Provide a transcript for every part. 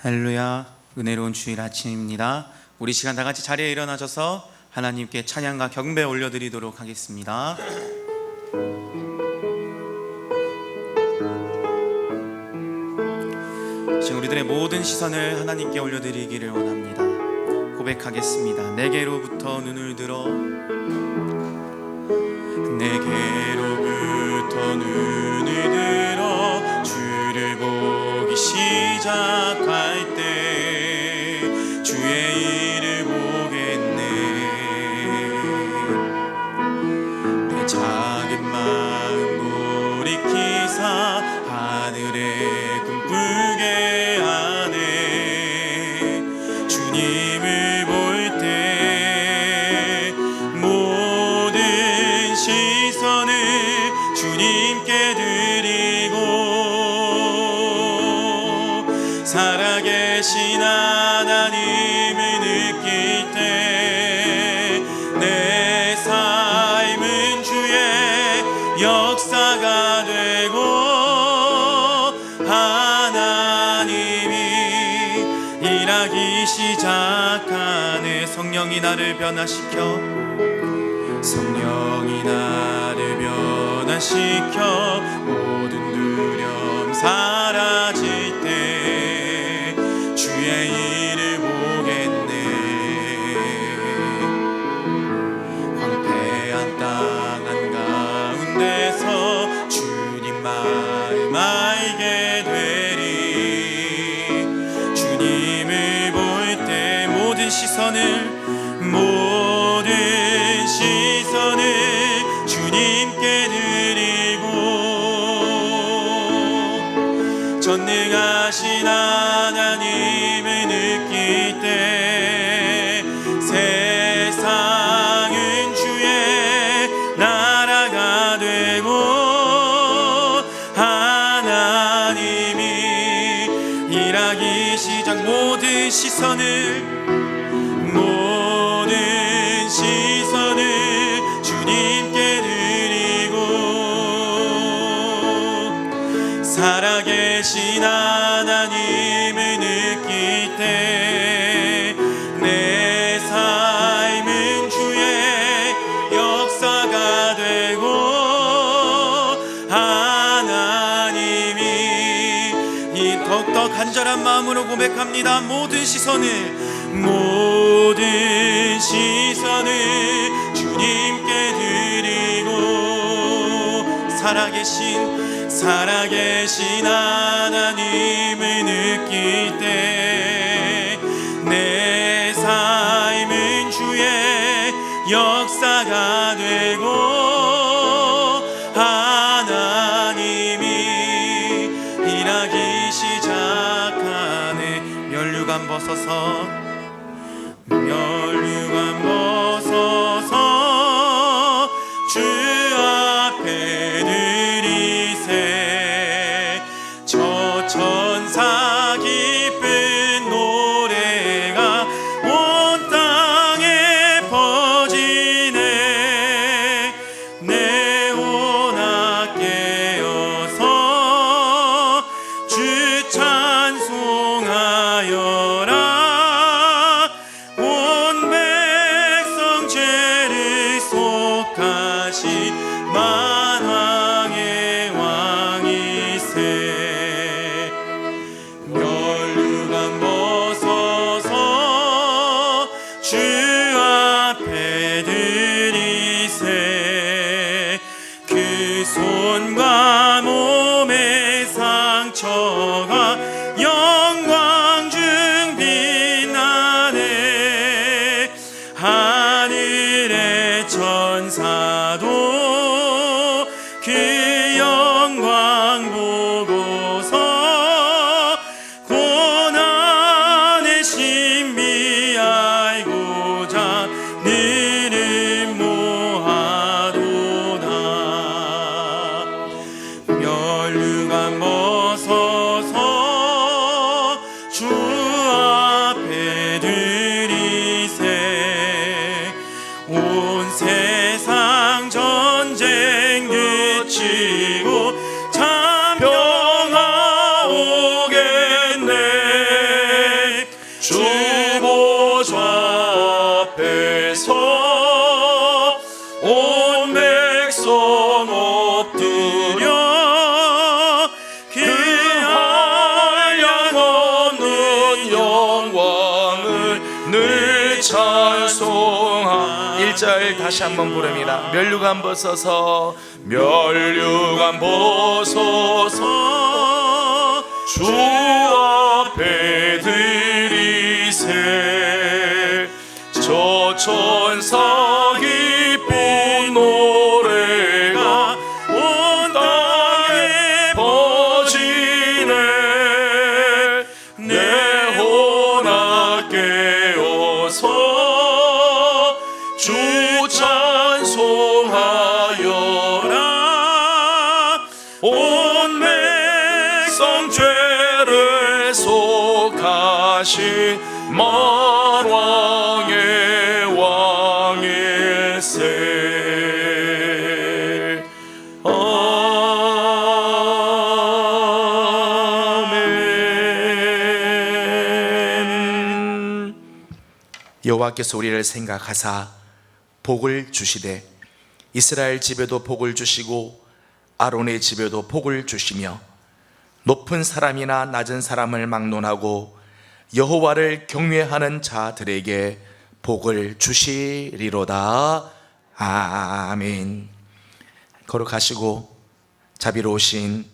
할렐루야. 은혜로운 주일 아침입니다. 우리 시간 다 같이 자리에 일어나셔서 하나님께 찬양과 경배 올려드리도록 하겠습니다. 지금 우리들의 모든 시선을 하나님께 올려드리기를 원합니다. 고백하겠습니다. 내게로부터 눈을 들어, 내게로부터 눈을 들어 주를 보기 시작할 때 주의 일을 보겠네. 내 작은 마음 돌이키사 하늘에 꿈꾸게 하네. 주님을 볼 때 모든 시선을 주님께 드리고 살아계신 하나님을 느낄 때 내 삶은 주의 역사가 되고 하나님이 일하기 시작하네. 성령이 나를 변화시켜, 성령이 나를 변화시켜 모든 두려움 사라질 때 주의 일을 보겠네. 황폐한 땅 한가운데서 주님 마음 알게 되리. 주님을 볼 때 모든 시선을 주님께 드리고 전능하신 하나님을 느낄 때 세상은 주의 나라가 되고 하나님이 일하기 시작. 모든 시선을 주님께 드리고 살아계신 하나님을 느낄 때 내 삶은 주의 역사가 되고 하나님이 이 더욱더 간절한 마음으로 고백합니다. 모든 시선을 주님께 드리고 살아계신 하나님을 느낄 때 내 삶은 주의 역사가 되고 하나님이 일하기 시작하네. 면류관 벗어서 주 앞에 드리세. 저 천사 기쁜 노래가 온 땅에 퍼지네. 내 혼악 깨어서 주 찬송하여라. 만왕의 왕이세. 면류관 벗어서 주 앞에 드리세. 그 손과 몸의 상처가 영광 중 빛나네. 하늘의 천사도 그 영광 보고서 고난의 신비 알고자 늘 모하도다. 면류관 벗어서 주 보좌 앞에서 온 백성 엎드려 그할 양 없는 영광을 늘 찬송하. 1절 다시 한번 부릅니다. 면류관 벗어서 면류관 벗어서 주 앞에 드리세. 저 천사 기쁜 노래가 온 땅에 퍼지네. 내 혼아 깨어서 주 찬송하여라. 온 백성 죄를 속하신 만왕의 왕일세. 아멘. 여호와께서 우리를 생각하사 복을 주시되 이스라엘 집에도 복을 주시고 아론의 집에도 복을 주시며 높은 사람이나 낮은 사람을 막론하고 여호와를 경외하는 자들에게 복을 주시리로다. 아멘. 거룩하시고 자비로우신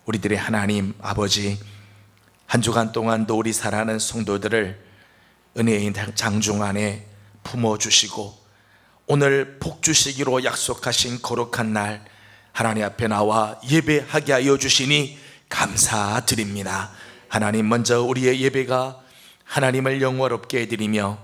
우리들의 하나님 아버지, 한 주간 동안도 우리 사랑하는 성도들을 은혜의 장중 안에 품어주시고 오늘 복 주시기로 약속하신 거룩한 날 하나님 앞에 나와 예배하게 하여 주시니 감사드립니다. 하나님, 먼저 우리의 예배가 하나님을 영화롭게 해드리며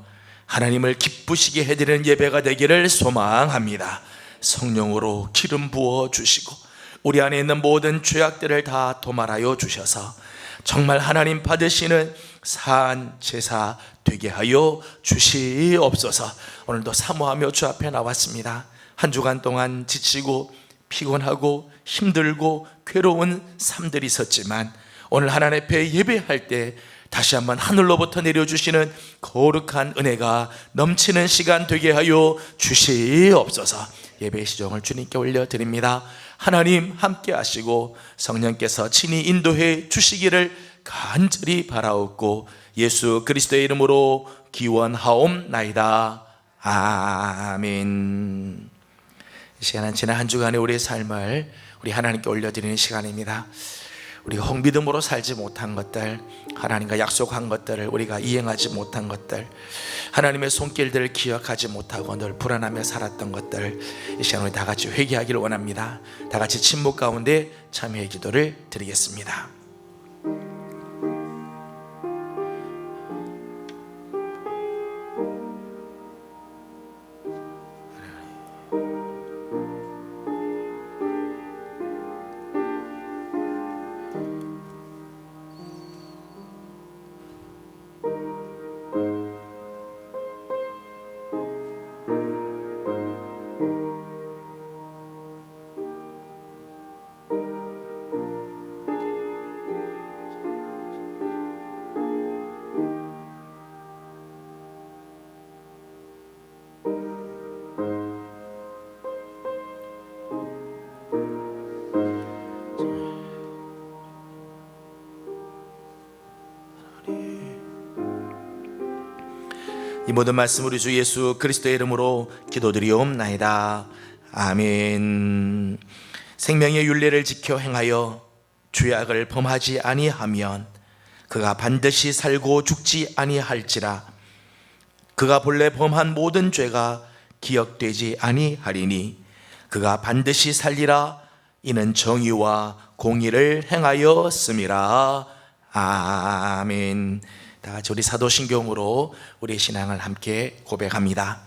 하나님을 기쁘시게 해드리는 예배가 되기를 소망합니다. 성령으로 기름 부어 주시고 우리 안에 있는 모든 죄악들을 다 도말하여 주셔서 정말 하나님 받으시는 산 제사 되게 하여 주시옵소서. 오늘도 사모하며 주 앞에 나왔습니다. 한 주간 동안 지치고 피곤하고 힘들고 괴로운 삶들이 있었지만 오늘 하나님 앞에 예배할 때 다시 한번 하늘로부터 내려주시는 거룩한 은혜가 넘치는 시간 되게 하여 주시옵소서. 예배의 시종을 주님께 올려드립니다. 하나님 함께 하시고 성령께서 친히 인도해 주시기를 간절히 바라옵고 예수 그리스도의 이름으로 기원하옵나이다. 아멘. 이 시간은 지난 한 주간의 우리의 삶을 우리 하나님께 올려드리는 시간입니다. 우리가 홍비듬으로 살지 못한 것들, 하나님과 약속한 것들을 우리가 이행하지 못한 것들, 하나님의 손길들을 기억하지 못하고 늘 불안하며 살았던 것들, 이 시간 우리 다 같이 회개하기를 원합니다. 다 같이 침묵 가운데 참여의 기도를 드리겠습니다. 이 모든 말씀 우리 주 예수 그리스도의 이름으로 기도드리옵나이다. 아멘. 생명의 율례를 지켜 행하여 죄악을 범하지 아니하면 그가 반드시 살고 죽지 아니할지라. 그가 본래 범한 모든 죄가 기억되지 아니하리니 그가 반드시 살리라. 이는 정의와 공의를 행하였음이라. 아멘. 다 같이 우리 사도신경으로 우리의 신앙을 함께 고백합니다.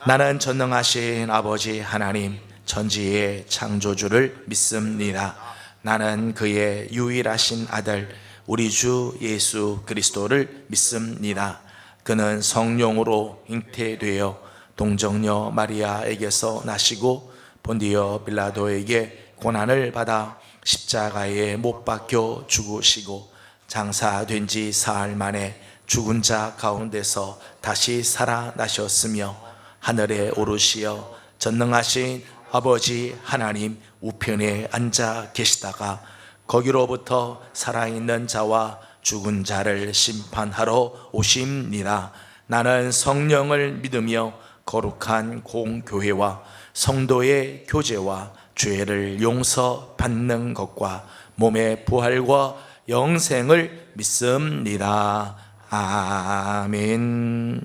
나는 전능하신 아버지 하나님 전지의 창조주를 믿습니다. 나는 그의 유일하신 아들 우리 주 예수 그리스도를 믿습니다. 그는 성령으로 잉태되어 동정녀 마리아에게서 나시고 본디오 빌라도에게 고난을 받아 십자가에 못 박혀 죽으시고 장사된 지 사흘 만에 죽은 자 가운데서 다시 살아나셨으며 하늘에 오르시어 전능하신 아버지 하나님 우편에 앉아 계시다가 거기로부터 살아있는 자와 죽은 자를 심판하러 오십니다. 나는 성령을 믿으며 거룩한 공교회와 성도의 교제와 죄를 용서받는 것과 몸의 부활과 영생을 믿습니다. 아멘.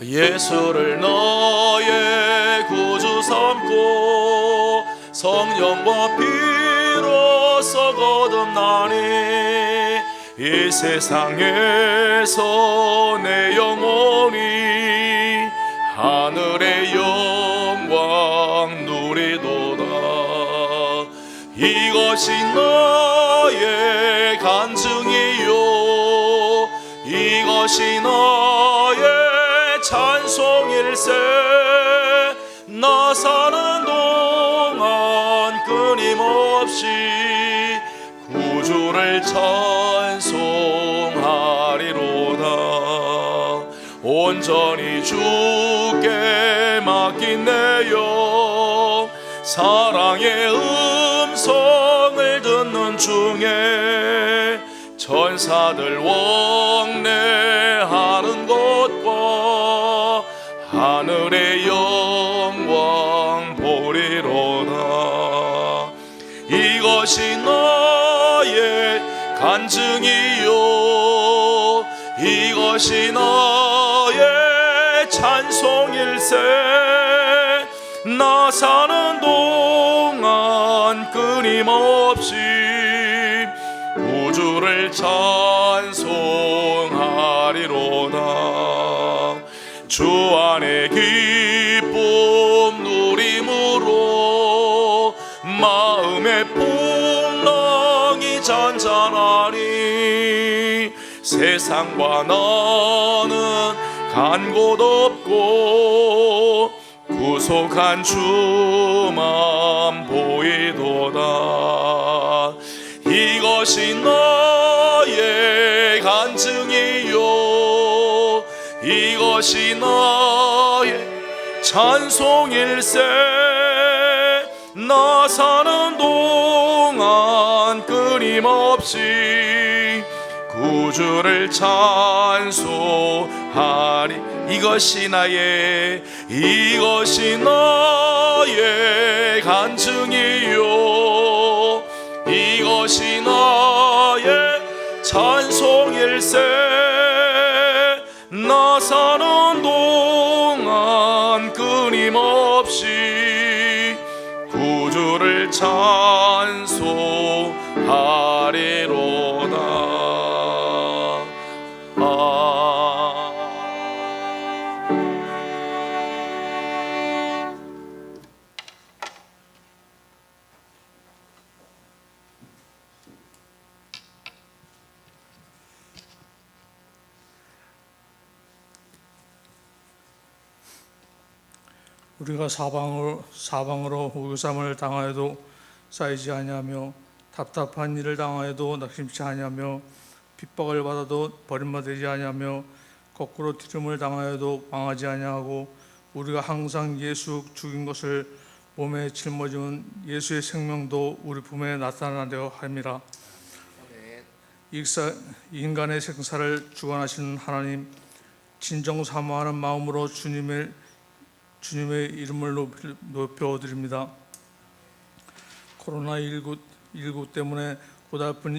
예수를 너의 구주 삼고 성령과 피로써 거듭나니 이 세상에서 내 영혼이 하늘의 영광 누리도다. 이것이 나의 간증이요 이것이 나의 찬송일세. 나 사는 동안 끊임없이 구주를 찬송하리로다. 온전히 주께 맡긴 내 영 사랑의 음성을 듣는 중에 천사들 왕래하는 것과 하늘의 영광 보리로다. 이것이 나의 간증이요 이것이 나의 찬송일세. 나 사는 동안 끊임없이 구주를 찬송하리로다. 주 안에 기쁨 누림으로 마음의 풍랑이 잔잔하니 세상과 나는 간 곳 없고 구속한 주만 보이도다. 이것이 나의 간증이요 이것이 나의 찬송일세. 나 사는 동안 끊임없이 구주를 찬송하리. 이것이 나의 간증이요 이것이 나의 찬송일세. 나 사는 동안 끊임없이 구주를 찬송하리로다. 우리가 사방으로 우겨쌈을 당하여도 쌓이지 아니하며 답답한 일을 당하여도 낙심치 아니하며 핍박을 받아도 버림받지 아니하며 거꾸로 디름을 당하여도 망하지 아니하고 우리가 항상 예수 죽인 것을 몸에 짊어지는 예수의 생명도 우리 품에 나타나려 함이라. 인간의 생사를 주관하시는 하나님, 진정 사모하는 마음으로 주님의 이름을 높여드립니다. 코로나19 때문에 고달픈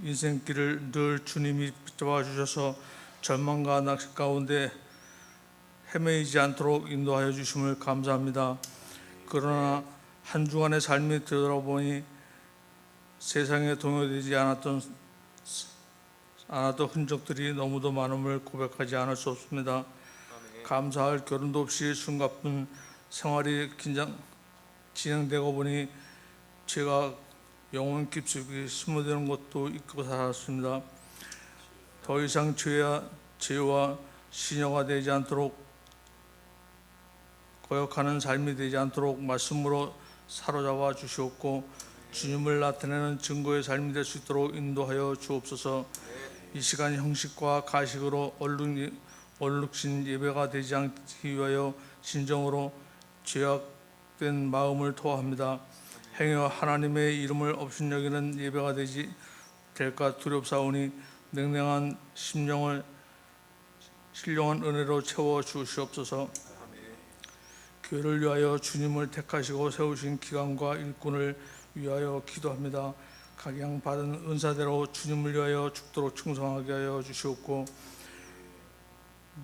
인생길을 늘 주님이 붙잡아 주셔서 절망과 낙심 가운데 헤매이지 않도록 인도하여 주심을 감사합니다. 그러나 한 주간의 삶이 되돌아보니 세상에 동요되지 않았던 흔적들이 너무도 많음을 고백하지 않을 수 없습니다. 감사할 겨를도 없이 숨가쁜 생활이 진행되고 보니 제가 영혼 깊숙이 스며드는 것도 잊고 살았습니다. 더 이상 죄와 시녀가 되지 않도록 거역하는 삶이 되지 않도록 말씀으로 사로잡아 주시옵고 주님을 나타내는 증거의 삶이 될 수 있도록 인도하여 주옵소서. 이 시간 형식과 가식으로 얼룩진 예배가 되지 않기 위하여 진정으로 죄악된 마음을 토합니다. 행여 하나님의 이름을 업신여기는 예배가 될까 두렵사오니 냉랭한 심령을 신령한 은혜로 채워 주시옵소서. 교회를 위하여 주님을 택하시고 세우신 기관과 일꾼을 위하여 기도합니다. 각양 받은 은사대로 주님을 위하여 죽도록 충성하게 하여 주시옵고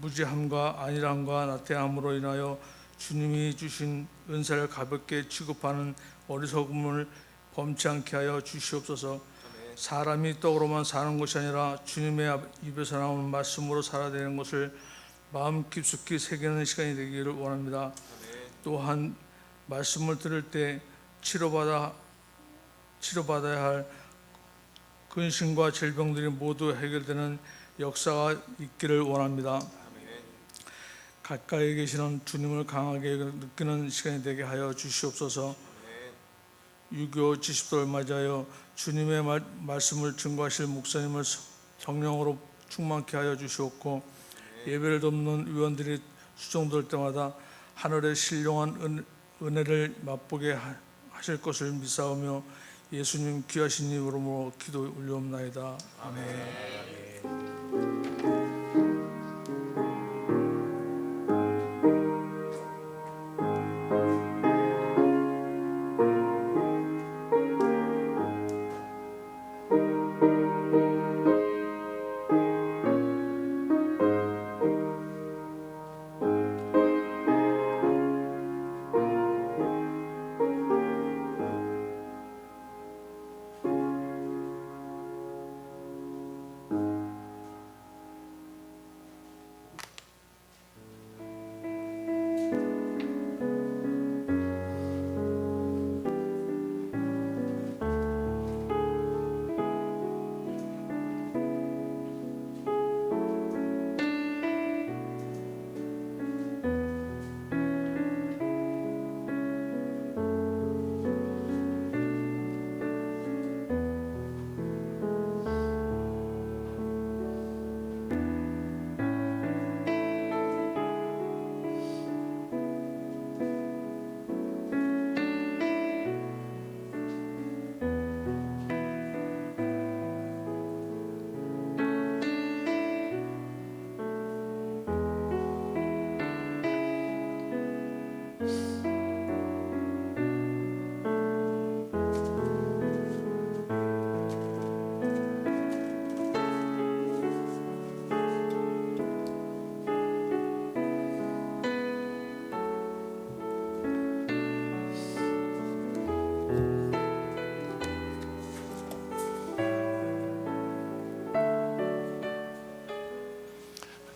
무지함과 안일함과 나태함으로 인하여 주님이 주신 은사를 가볍게 취급하는 어리석음을 범치 않게 하여 주시옵소서. 사람이 떡으로만 사는 것이 아니라 주님의 입에서 나오는 말씀으로 살아야 되는 것을 마음 깊숙이 새기는 시간이 되기를 원합니다. 또한 말씀을 들을 때 치료받아야 할 근심과 질병들이 모두 해결되는 역사가 있기를 원합니다. 가까이 계시는 주님을 강하게 느끼는 시간이 되게 하여 주시옵소서. 유교 70도를 맞이하여 주님의 말씀을 증거하실 목사님을 성령으로 충만케 하여 주시옵고 예배를 돕는 위원들이 수종될 때마다 하늘의 신령한 은혜를 맛보게 하실 것을 믿사오며 예수님 귀하신 이름으로 기도 올리옵나이다. 아멘.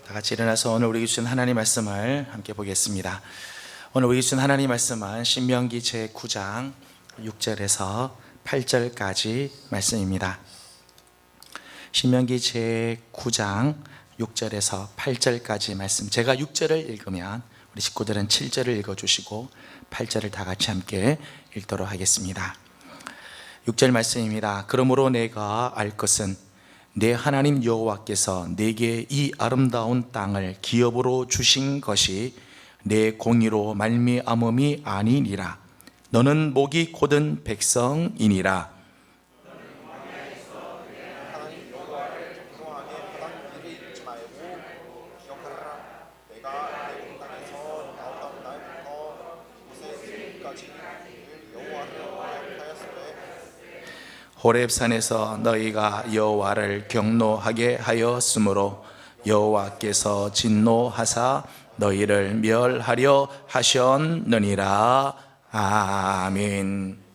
다 같이 일어나서 오늘 우리에게 주신 하나님 말씀을 함께 보겠습니다. 오늘 우리에게 주신 하나님 말씀은 신명기 제9장 6절에서 8절까지 말씀입니다. 신명기 제9장 6절에서 8절까지 말씀, 제가 6절을 읽으면 우리 식구들은 7절을 읽어주시고 8절을 다 같이 함께 읽도록 하겠습니다. 6절 말씀입니다. 그러므로 내가 알 것은 내 하나님 여호와께서 내게 이 아름다운 땅을 기업으로 주신 것이 내 공의로 말미암음이 아니니라. 너는 목이 곧은 백성이니라. 하나님 여호와를 공경하게 바닥 일을 잊지 말고 기억하라. 내가 내 땅에서 나오던 날부터 모세 지금까지 여호와를 하였으되 호렙산에서 너희가 여호와를 경노하게 하였으므로 여호와께서 진노하사 너희를 멸하려 하셨느니라. 아멘.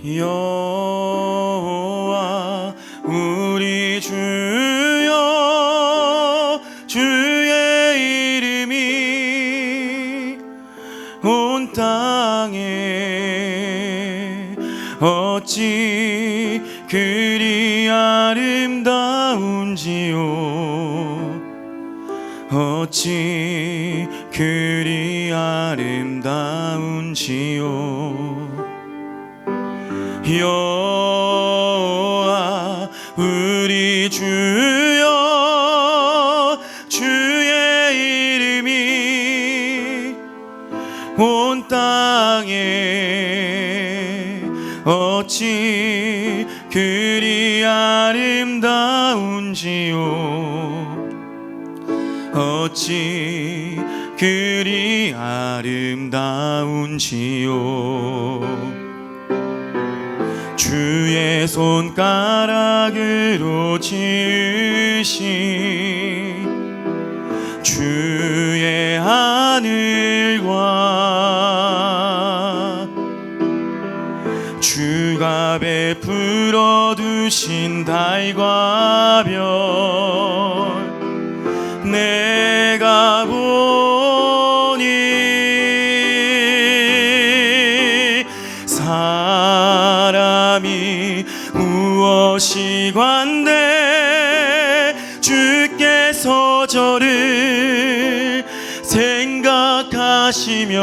여호와 우리 주여 주의 이름이 온 땅에 어찌 그리 아름다운지요 어찌 그리 아름다운지요 여호와 우리 주여 주의 이름이 온 땅에 어찌 그리 아름다운지요 어찌 그리 아름다운지요 주의 손가락으로 지으신 주의 하늘과 주가 베풀어 두신 달과 별 내가 보니 사람이 무엇이 관대 주께서 저를 생각하시며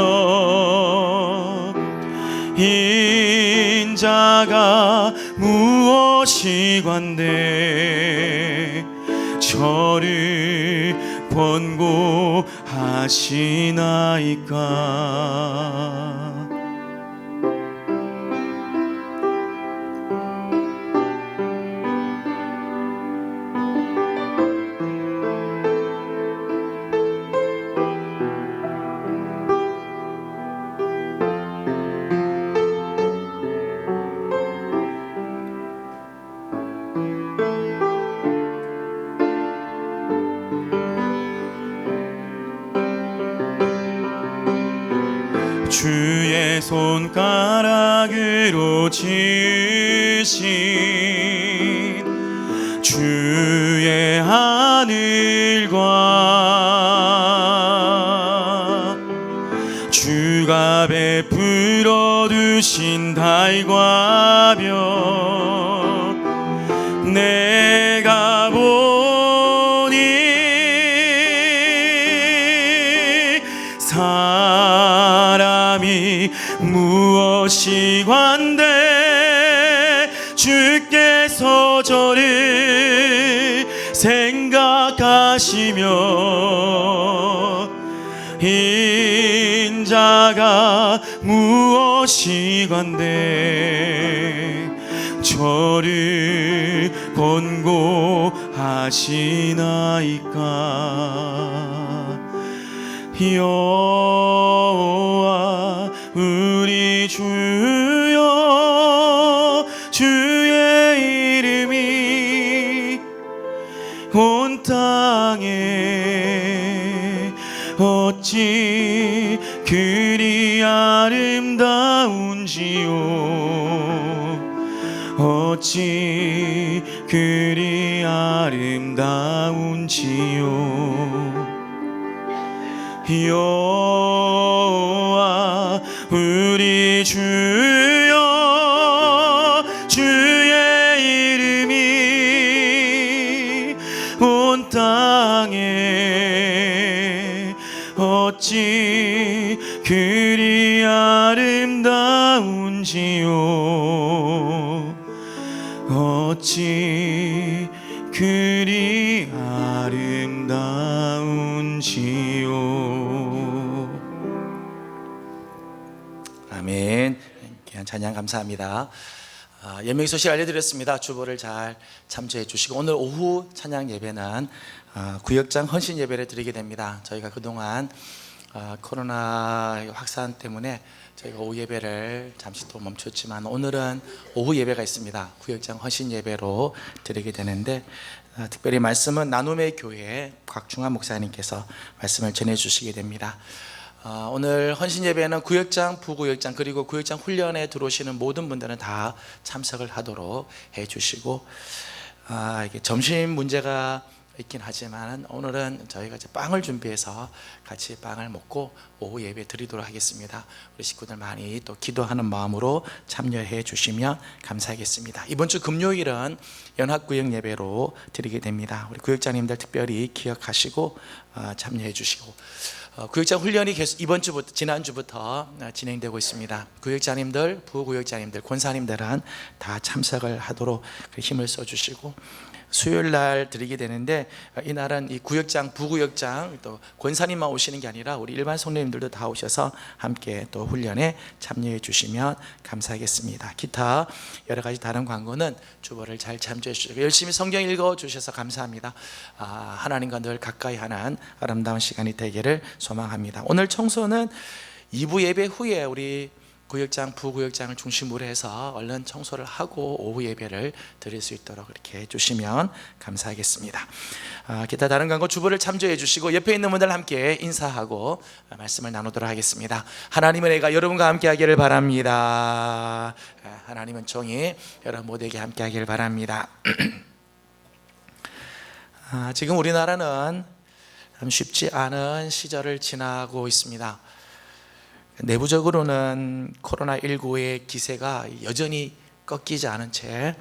인자가 무엇이 관대 저를 권고하시나이까. 주의 손가락으로 지으신 주의 하늘과 주가 베풀어 두신 달과 별 내가 보니 사람이 무엇이 관대 주께서 저를 생각하시며 인자가 무엇이 관대 저를 권고하시나이까. 여호와 우리 주여 주의 이름이 온 땅에 어찌 그리 아름다운지요 어찌 그리 아름다운지요 여호와 우리 주여 주의 이름이 온 땅에 어찌 그리 아름다운지요 어찌 그리 아름다운지요. 아멘. 귀한 찬양 감사합니다. 예명의 소식 알려드렸습니다. 주보를 잘 참조해 주시고 오늘 오후 찬양 예배는 구역장 헌신 예배를 드리게 됩니다. 저희가 그동안 코로나 확산 때문에 저희가 오후 예배를 잠시 또 멈췄지만 오늘은 오후 예배가 있습니다. 구역장 헌신 예배로 드리게 되는데 특별히 말씀은 나눔의 교회 곽중환 목사님께서 말씀을 전해 주시게 됩니다. 오늘 헌신 예배는 구역장, 부구역장 그리고 구역장 훈련에 들어오시는 모든 분들은 다 참석을 하도록 해주시고 이게 점심 문제가 있긴 하지만 오늘은 저희가 이제 빵을 준비해서 같이 빵을 먹고 오후 예배 드리도록 하겠습니다. 우리 식구들 많이 또 기도하는 마음으로 참여해 주시면 감사하겠습니다. 이번 주 금요일은 연합구역 예배로 드리게 됩니다. 우리 구역장님들 특별히 기억하시고 참여해 주시고 구역장 훈련이 계속 이번 주부터 지난주부터 진행되고 있습니다. 구역장님들, 부구역장님들, 권사님들은 다 참석을 하도록 힘을 써주시고 수요일 날 드리게 되는데 이날은 이 구역장, 부구역장 또 권사님만 오시는 게 아니라 우리 일반 성도님들도 다 오셔서 함께 또 훈련에 참여해 주시면 감사하겠습니다. 기타 여러 가지 다른 광고는 주보를 잘 참조해 주시고 열심히 성경 읽어 주셔서 감사합니다. 하나님과 늘 가까이 하는 아름다운 시간이 되기를 소망합니다. 오늘 청소는 2부 예배 후에 우리 구역장, 부구역장을 중심으로 해서 얼른 청소를 하고 오후 예배를 드릴 수 있도록 이렇게 해주시면 감사하겠습니다. 기타 다른 광고 주보를 참조해 주시고 옆에 있는 분들 함께 인사하고 말씀을 나누도록 하겠습니다. 하나님의 은혜가 여러분과 함께 하기를 바랍니다. 하나님은 종이 여러분 모두에게 함께 하기를 바랍니다. 지금 우리나라는 참 쉽지 않은 시절을 지나고 있습니다. 내부적으로는 코로나19의 기세가 여전히 꺾이지 않은 채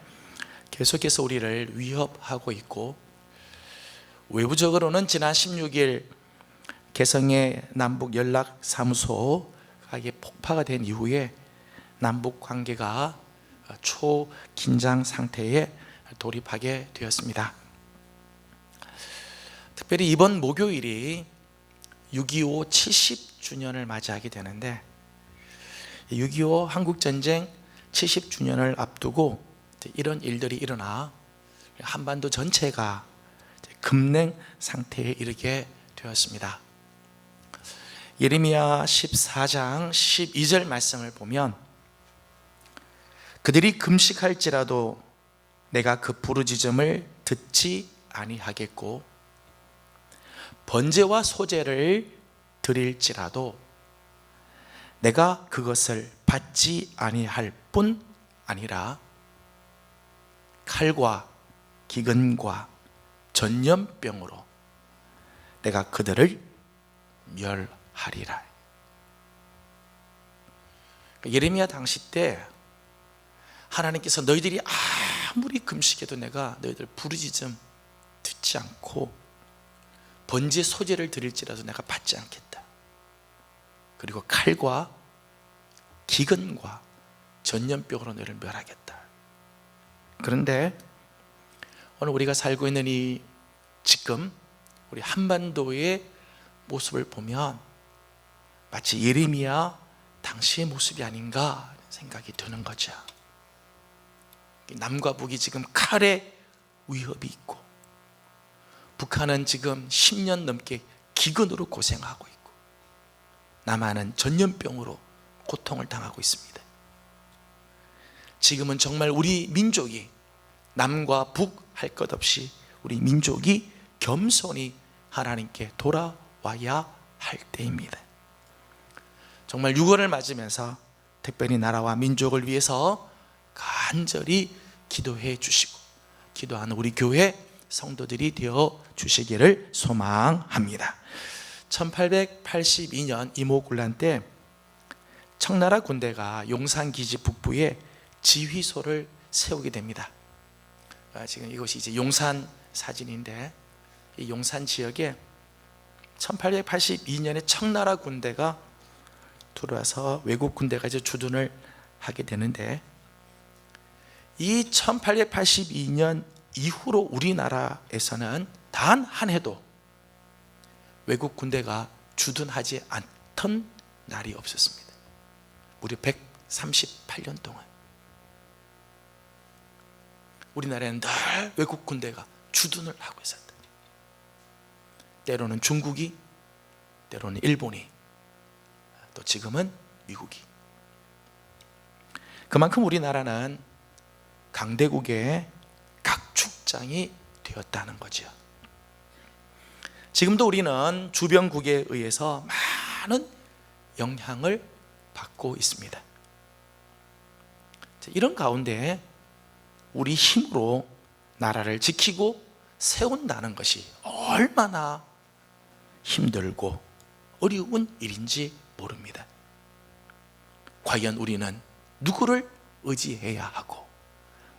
계속해서 우리를 위협하고 있고, 외부적으로는 지난 16일 개성의 남북 연락사무소가 폭파가 된 이후에 남북 관계가 초긴장 상태에 돌입하게 되었습니다. 특별히 이번 목요일이 6.25 70주년을 맞이하게 되는데 6.25 한국전쟁 70주년을 앞두고 이런 일들이 일어나 한반도 전체가 급냉 상태에 이르게 되었습니다. 예레미야 14장 12절 말씀을 보면 그들이 금식할지라도 내가 그 부르짖음을 듣지 아니하겠고 번제와 소제를 드릴지라도 내가 그것을 받지 아니할 뿐 아니라 칼과 기근과 전염병으로 내가 그들을 멸하리라. 예레미야 당시 때 하나님께서 너희들이 아무리 금식해도 내가 너희들 부르짖음 듣지 않고 번제 소제를 드릴지라도 내가 받지 않겠다. 그리고 칼과 기근과 전염병으로 너희를 멸하겠다. 그런데 오늘 우리가 살고 있는 이 지금 우리 한반도의 모습을 보면 마치 예레미야 당시의 모습이 아닌가 생각이 드는 거죠. 남과 북이 지금 칼의 위협이 있고 북한은 지금 10년 넘게 기근으로 고생하고 있고 남한은 전염병으로 고통을 당하고 있습니다. 지금은 정말 우리 민족이 남과 북 할 것 없이 우리 민족이 겸손히 하나님께 돌아와야 할 때입니다. 정말 6월을 맞으면서 특별히 나라와 민족을 위해서 간절히 기도해 주시고 기도하는 우리 교회 성도들이 되어 주시기를 소망합니다. 1882년 이모군란 때 청나라 군대가 용산기지 북부에 지휘소를 세우게 됩니다. 지금 이것이 이제 용산 사진인데 이 용산 지역에 1882년에 청나라 군대가 들어와서 외국 군대가 이제 주둔을 하게 되는데 이 1882년 이후로 우리나라에서는 단 한 해도 외국 군대가 주둔하지 않던 날이 없었습니다. 무려 138년 동안 우리나라에는 늘 외국 군대가 주둔을 하고 있었다. 때로는 중국이, 때로는 일본이, 또 지금은 미국이. 그만큼 우리나라는 강대국의 각축장이 되었다는 거죠. 지금도 우리는 주변국에 의해서 많은 영향을 받고 있습니다. 이런 가운데 우리 힘으로 나라를 지키고 세운다는 것이 얼마나 힘들고 어려운 일인지 모릅니다. 과연 우리는 누구를 의지해야 하고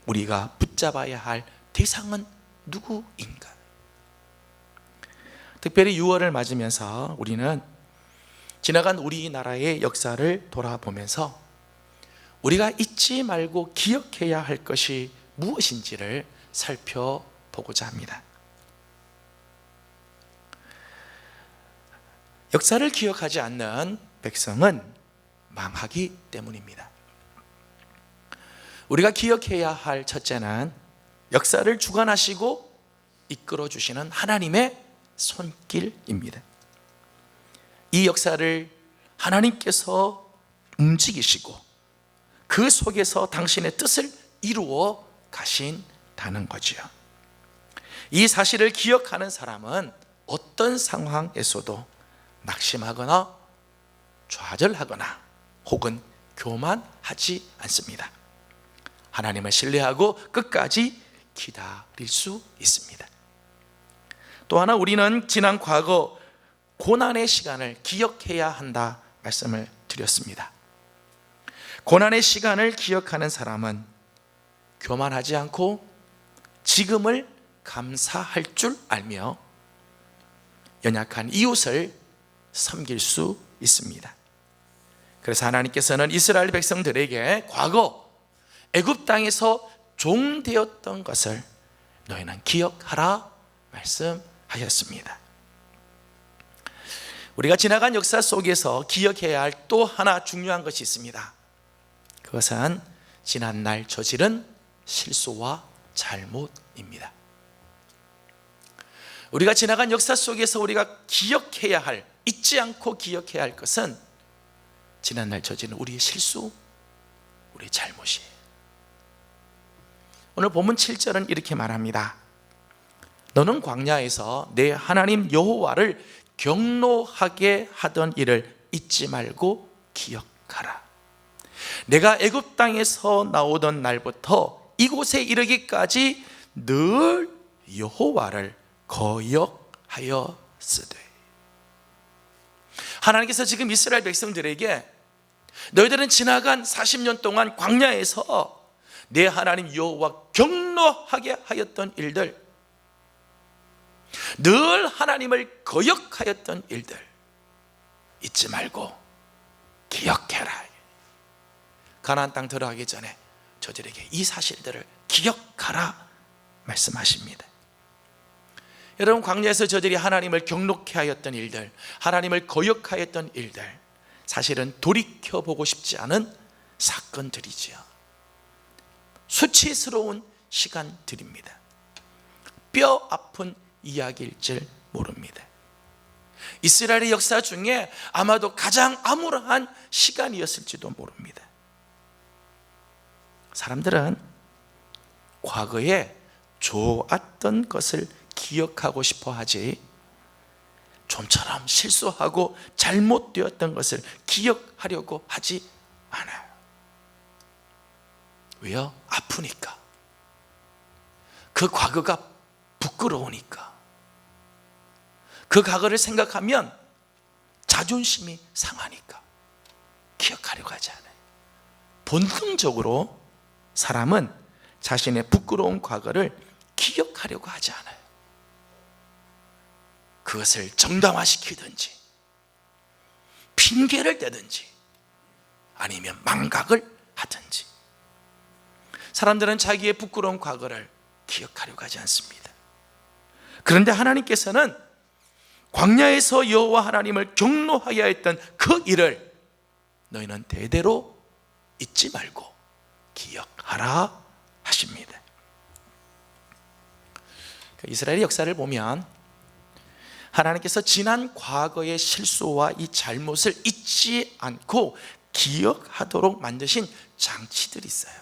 우리가 붙잡아야 할 대상은 누구인가? 특별히 6월을 맞으면서 우리는 지나간 우리나라의 역사를 돌아보면서 우리가 잊지 말고 기억해야 할 것이 무엇인지를 살펴보고자 합니다. 역사를 기억하지 않는 백성은 망하기 때문입니다. 우리가 기억해야 할 첫째는 역사를 주관하시고 이끌어 주시는 하나님의 손길입니다. 이 역사를 하나님께서 움직이시고 그 속에서 당신의 뜻을 이루어 가신다는 거지요. 이 사실을 기억하는 사람은 어떤 상황에서도 낙심하거나 좌절하거나 혹은 교만하지 않습니다. 하나님을 신뢰하고 끝까지 기다릴 수 있습니다. 또 하나 우리는 지난 과거 고난의 시간을 기억해야 한다 말씀을 드렸습니다. 고난의 시간을 기억하는 사람은 교만하지 않고 지금을 감사할 줄 알며 연약한 이웃을 섬길 수 있습니다. 그래서 하나님께서는 이스라엘 백성들에게 과거 애굽 땅에서 종되었던 것을 너희는 기억하라 말씀하셨습니다. 우리가 지나간 역사 속에서 기억해야 할 또 하나 중요한 것이 있습니다. 그것은 지난날 저지른 실수와 잘못입니다. 우리가 지나간 역사 속에서 우리가 기억해야 할, 잊지 않고 기억해야 할 것은 지난날 저지른 우리의 실수, 우리의 잘못이에요. 오늘 본문 7절은 이렇게 말합니다. 너는 광야에서 내 하나님 여호와를 경노하게 하던 일을 잊지 말고 기억하라. 내가 애굽 땅에서 나오던 날부터 이곳에 이르기까지 늘 여호와를 거역하였으되. 하나님께서 지금 이스라엘 백성들에게 너희들은 지나간 40년 동안 광야에서 내 하나님 여호와 경노하게 하였던 일들, 늘 하나님을 거역하였던 일들 잊지 말고 기억해라. 가나안 땅 들어가기 전에 저들에게 이 사실들을 기억하라 말씀하십니다. 여러분, 광야에서 저들이 하나님을 경노케 하였던 일들, 하나님을 거역하였던 일들, 사실은 돌이켜보고 싶지 않은 사건들이지요. 수치스러운 시간들입니다. 뼈 아픈 이야기일 줄 모릅니다. 이스라엘의 역사 중에 아마도 가장 암울한 시간이었을지도 모릅니다. 사람들은 과거에 좋았던 것을 기억하고 싶어 하지 좀처럼 실수하고 잘못되었던 것을 기억하려고 하지 않아요. 왜요? 아프니까. 그 과거가 부끄러우니까. 그 과거를 생각하면 자존심이 상하니까 기억하려고 하지 않아요. 본능적으로 사람은 자신의 부끄러운 과거를 기억하려고 하지 않아요. 그것을 정당화시키든지 핑계를 대든지 아니면 망각을 하든지. 사람들은 자기의 부끄러운 과거를 기억하려고 하지 않습니다. 그런데 하나님께서는 광야에서 여호와 하나님을 경노하여 했던 그 일을 너희는 대대로 잊지 말고 기억하라 하십니다. 이스라엘의 역사를 보면 하나님께서 지난 과거의 실수와 이 잘못을 잊지 않고 기억하도록 만드신 장치들이 있어요.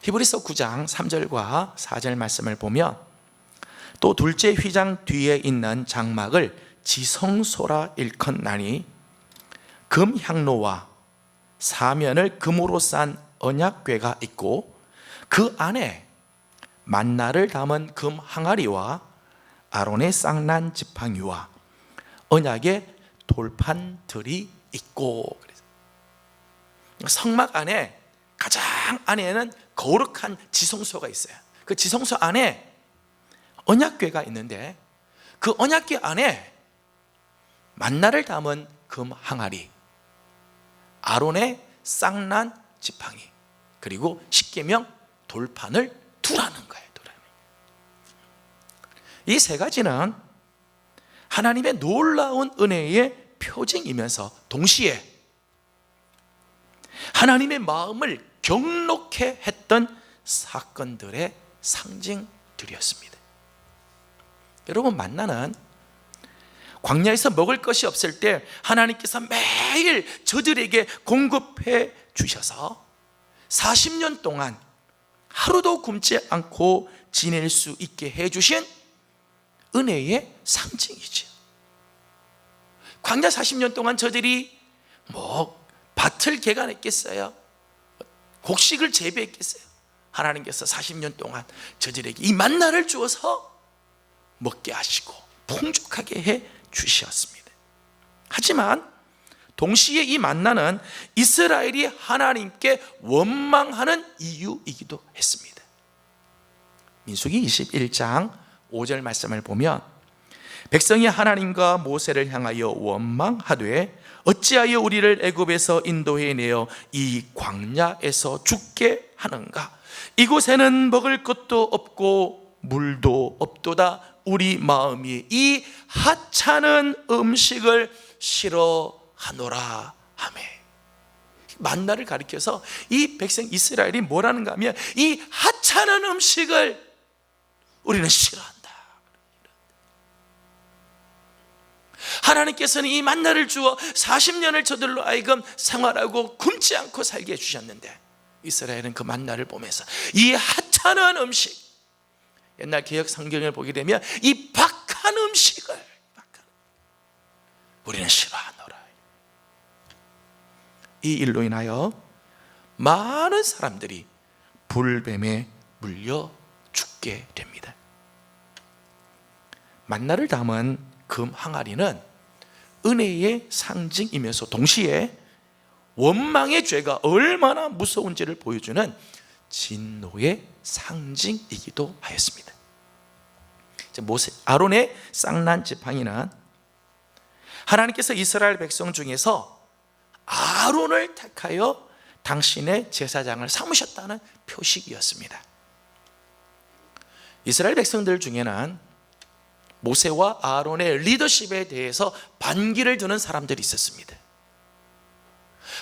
히브리서 9장 3절과 4절 말씀을 보면 또 둘째 휘장 뒤에 있는 장막을 지성소라 일컫나니 금 향로와 사면을 금으로 싼 언약궤가 있고 그 안에 만나를 담은 금 항아리와 아론의 쌍난 지팡이와 언약의 돌판들이 있고, 성막 안에 가장 안에는 거룩한 지성소가 있어요. 그 지성소 안에 언약궤가 있는데 그 언약궤 안에 만나를 담은 금 항아리, 아론의 쌍난 지팡이, 그리고 십계명 돌판을 두라는 거예요. 이 세 가지는 하나님의 놀라운 은혜의 표징이면서 동시에 하나님의 마음을 경록해 했던 사건들의 상징들이었습니다. 여러분, 만나는 광야에서 먹을 것이 없을 때 하나님께서 매일 저들에게 공급해 주셔서 40년 동안 하루도 굶지 않고 지낼 수 있게 해주신 은혜의 상징이죠. 광야 40년 동안 저들이 밭을 개간했겠어요? 곡식을 재배했겠어요? 하나님께서 40년 동안 저들에게 이 만나를 주어서 먹게 하시고 풍족하게 해 주셨습니다. 하지만 동시에 이 만나는 이스라엘이 하나님께 원망하는 이유이기도 했습니다. 민수기 21장 5절 말씀을 보면 백성이 하나님과 모세를 향하여 원망하되 어찌하여 우리를 애굽에서 인도해 내어 이 광야에서 죽게 하는가? 이곳에는 먹을 것도 없고 물도 없도다. 우리 마음이 이 하찮은 음식을 싫어하노라 하매. 만나를 가리켜서 이 백성 이스라엘이 뭐라는가 하면 이 하찮은 음식을 우리는 싫어한다. 하나님께서는 이 만나를 주어 40년을 저들로 하여금 생활하고 굶지 않고 살게 해주셨는데 이스라엘은 그 만나를 보면서 이 하찮은 음식, 옛날 개역 성경을 보게 되면 이 박한 음식을 우리는 싫어하노라. 이 일로 인하여 많은 사람들이 불뱀에 물려 죽게 됩니다. 만나를 담은 금 항아리는 은혜의 상징이면서 동시에 원망의 죄가 얼마나 무서운지를 보여주는 진노의 상징이기도 하였습니다. 아론의 쌍난 지팡이는 하나님께서 이스라엘 백성 중에서 아론을 택하여 당신의 제사장을 삼으셨다는 표식이었습니다. 이스라엘 백성들 중에는 모세와 아론의 리더십에 대해서 반기를 두는 사람들이 있었습니다.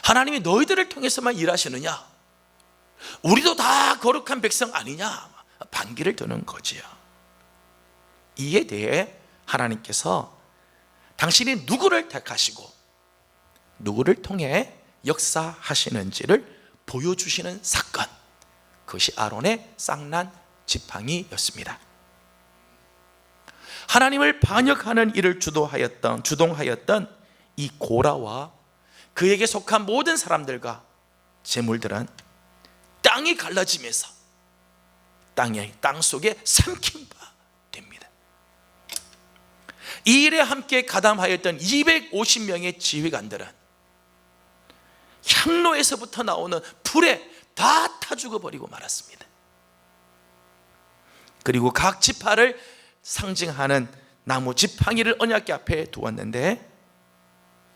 하나님이 너희들을 통해서만 일하시느냐? 우리도 다 거룩한 백성 아니냐? 반기를 두는 거지요. 이에 대해 하나님께서 당신이 누구를 택하시고 누구를 통해 역사하시는지를 보여주시는 사건, 그것이 아론의 쌍난 지팡이였습니다. 하나님을 반역하는 일을 주동하였던 이 고라와 그에게 속한 모든 사람들과 재물들은 땅이 갈라지면서 땅 속에 삼킨 바 됩니다. 이 일에 함께 가담하였던 250명의 지휘관들은 향로에서부터 나오는 불에 다 타 죽어버리고 말았습니다. 그리고 각 지파를 상징하는 나무 지팡이를 언약궤 앞에 두었는데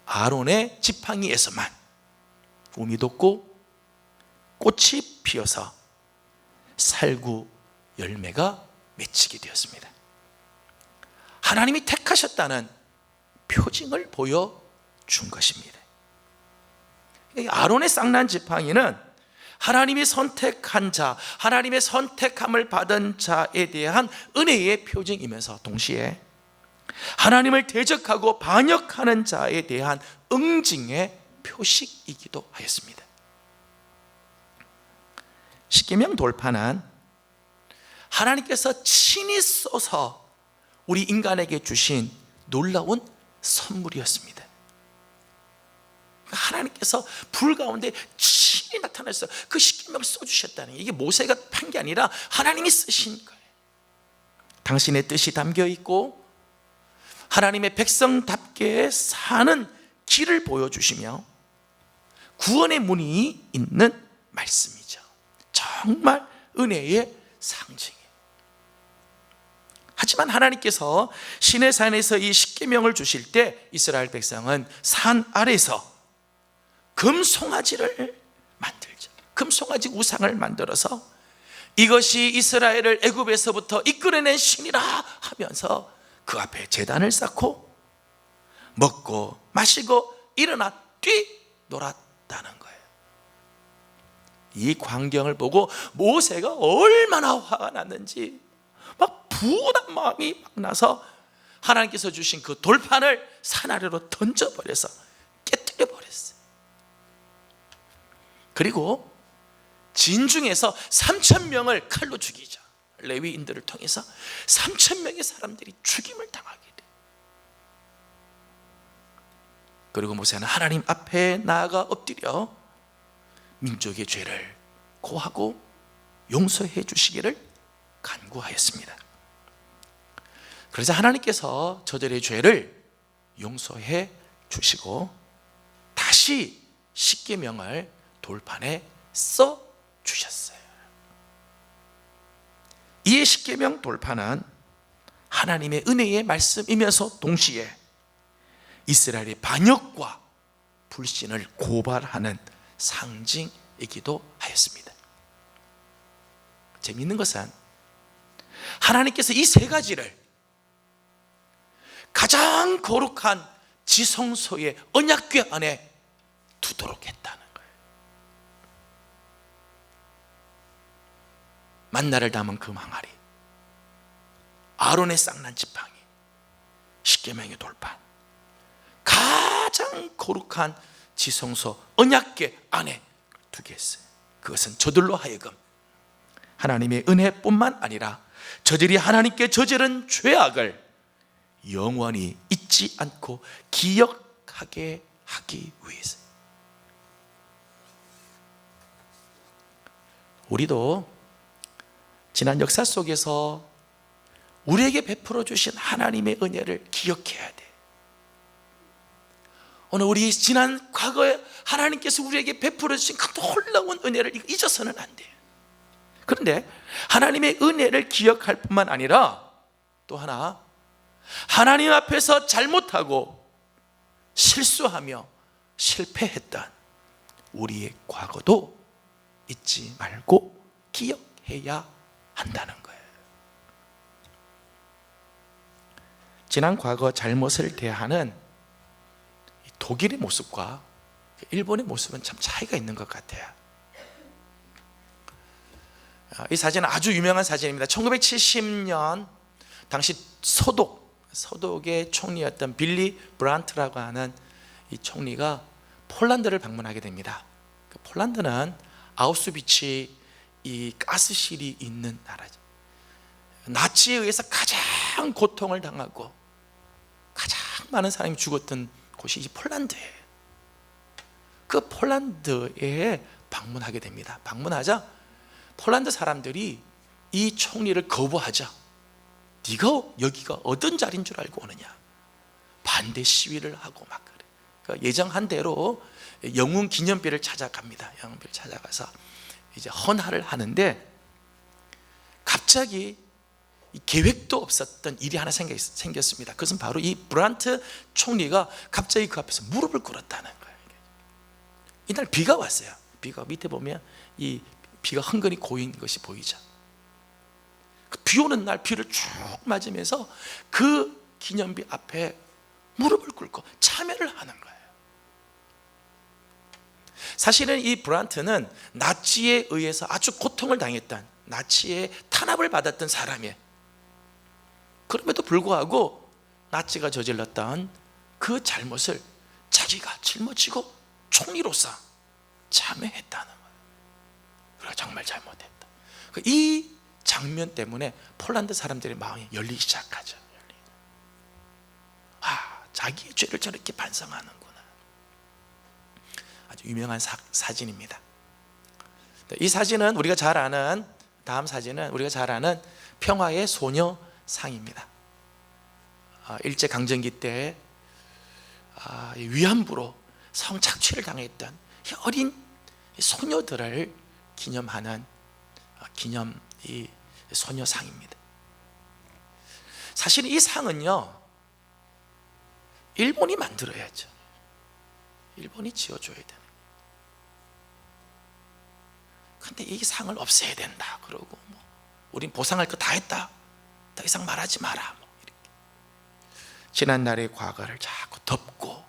아론의 지팡이에서만 움이 돋고 꽃이 피어서 살구 열매가 맺히게 되었습니다. 하나님이 택하셨다는 표징을 보여준 것입니다. 아론의 쌍난 지팡이는 하나님이 선택한 자, 하나님의 선택함을 받은 자에 대한 은혜의 표징이면서 동시에 하나님을 대적하고 반역하는 자에 대한 응징의 표식이기도 하였습니다. 십계명 돌판은 하나님께서 친히 써서 우리 인간에게 주신 놀라운 선물이었습니다. 하나님께서 불 가운데 친히 나타나서 그 십계명을 써주셨다는, 이게 모세가 판 게 아니라 하나님이 쓰신 거예요. 당신의 뜻이 담겨 있고 하나님의 백성답게 사는 길을 보여주시며 구원의 문이 있는 말씀이죠. 정말 은혜의 상징이에요. 하지만 하나님께서 시내산에서 이 십계명을 주실 때 이스라엘 백성은 산 아래서 금송아지를 만들죠. 금송아지 우상을 만들어서 이것이 이스라엘을 애굽에서부터 이끌어낸 신이라 하면서 그 앞에 제단을 쌓고 먹고 마시고 일어나 뛰놀았다는 거예요. 이 광경을 보고 모세가 얼마나 화가 났는지 막 분한 마음이 막 나서 하나님께서 주신 그 돌판을 산 아래로 던져버려서 깨뜨려 버렸어요. 그리고 진중에서 3,000명을 칼로 죽이죠. 레위인들을 통해서 3,000명의 사람들이 죽임을 당하게 돼요. 그리고 모세는 하나님 앞에 나아가 엎드려 민족의 죄를 고하고 용서해 주시기를 간구하였습니다. 그래서 하나님께서 저들의 죄를 용서해 주시고 다시 십계명을 돌판에 써 주셨어요. 이 십계명 돌판은 하나님의 은혜의 말씀이면서 동시에 이스라엘의 반역과 불신을 고발하는 상징이기도 하였습니다. 재미있는 것은 하나님께서 이 세 가지를 가장 거룩한 지성소의 언약궤 안에 두도록 했다는 거예요. 만나를 담은 그 망아리, 아론의 쌍난 지팡이, 십계명의 돌판, 가장 거룩한 지성소 언약궤 안에 두게 했어요. 그것은 저들로 하여금 하나님의 은혜뿐만 아니라 저들이 하나님께 저지른 죄악을 영원히 잊지 않고 기억하게 하기 위해서. 우리도 지난 역사 속에서 우리에게 베풀어 주신 하나님의 은혜를 기억해야 돼. 오늘 우리 지난 과거에 하나님께서 우리에게 베풀어 주신 그 놀라운 은혜를 잊어서는 안 돼요. 그런데 하나님의 은혜를 기억할 뿐만 아니라 또 하나, 하나님 앞에서 잘못하고 실수하며 실패했던 우리의 과거도 잊지 말고 기억해야 한다는 거예요. 지난 과거 잘못을 대하는 독일의 모습과 일본의 모습은 참 차이가 있는 것 같아요. 이 사진은 아주 유명한 사진입니다. 1970년 당시 서독의 총리였던 빌리 브란트라고 하는 이 총리가 폴란드를 방문하게 됩니다. 폴란드는 아우슈비츠 이 가스실이 있는 나라죠. 나치에 의해서 가장 고통을 당하고 가장 많은 사람이 죽었던 곳이 이 폴란드예요. 그 폴란드에 방문하게 됩니다. 방문하자 폴란드 사람들이 이 총리를 거부하자 네가 여기가 어떤 자리인 줄 알고 오느냐 반대 시위를 하고 막 그래. 그러니까 예정한 대로 영웅 기념비를 찾아갑니다. 영웅비를 찾아가서 이제 헌화를 하는데 갑자기 계획도 없었던 일이 하나 생겼습니다. 그것은 바로 이 브란트 총리가 갑자기 그 앞에서 무릎을 꿇었다는 거예요. 이날 비가 왔어요. 비가 밑에 보면 이 비가 흥건히 고인 것이 보이죠. 비 오는 날 비를 쭉 맞으면서 그 기념비 앞에 무릎을 꿇고 참여를 하는 거예요. 사실은 이 브란트는 나치에 의해서 아주 고통을 당했던, 나치의 탄압을 받았던 사람이에요. 그럼에도 불구하고 나치가 저질렀던 그 잘못을 자기가 짊어지고 총리로서 참여했다는 거예요. 우리가 정말 잘못했다. 이 장면 때문에 폴란드 사람들의 마음이 열리기 시작하죠. 자기의 죄를 저렇게 반성하는구나. 아주 유명한 사진입니다. 이 사진은 우리가 잘 아는, 다음 사진은 우리가 잘 아는 평화의 소녀상입니다. 일제강점기 때 위안부로 성착취를 당했던 이 어린 소녀들을 기념하는 기념 이 소녀상입니다. 사실 이 상은요, 일본이 만들어야죠. 일본이 지어줘야 돼요. 근데 이 상을 없애야 된다 그러고, 우린 보상할 거 다 했다, 더 이상 말하지 마라, 이렇게. 지난날의 과거를 자꾸 덮고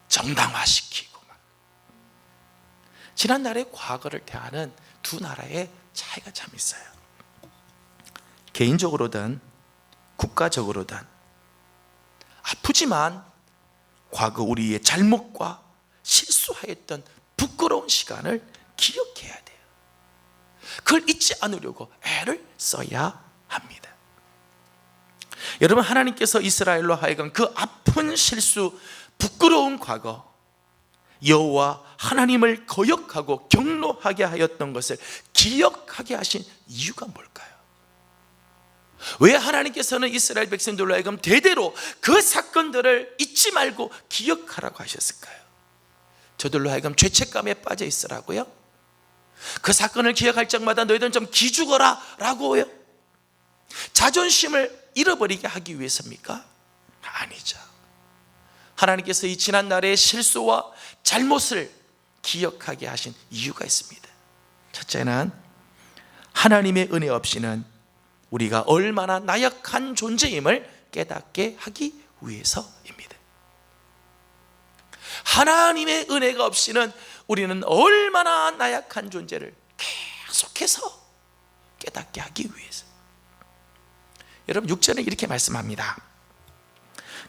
정당화시키고, 지난날의 과거를 대하는 두 나라의 차이가 참 있어요. 개인적으로든 국가적으로든 아프지만 과거 우리의 잘못과 실수하였던 부끄러운 시간을 기억해야 돼요. 그걸 잊지 않으려고 애를 써야 합니다. 여러분, 하나님께서 이스라엘로 하여금 그 아픈 실수, 부끄러운 과거, 여호와 하나님을 거역하고 경노하게 하였던 것을 기억하게 하신 이유가 뭘까요? 왜 하나님께서는 이스라엘 백성들로 하여금 대대로 그 사건들을 잊지 말고 기억하라고 하셨을까요? 저들로 하여금 죄책감에 빠져 있으라고요? 그 사건을 기억할 적마다 너희들은 좀 기죽어라 라고요? 자존심을 잃어버리게 하기 위해서입니까? 아니죠. 하나님께서 이 지난날의 실수와 잘못을 기억하게 하신 이유가 있습니다. 첫째는 하나님의 은혜 없이는 우리가 얼마나 나약한 존재임을 깨닫게 하기 위해서입니다. 하나님의 은혜가 없이는 우리는 얼마나 나약한 존재를 계속해서 깨닫게 하기 위해서. 여러분, 6절에 이렇게 말씀합니다.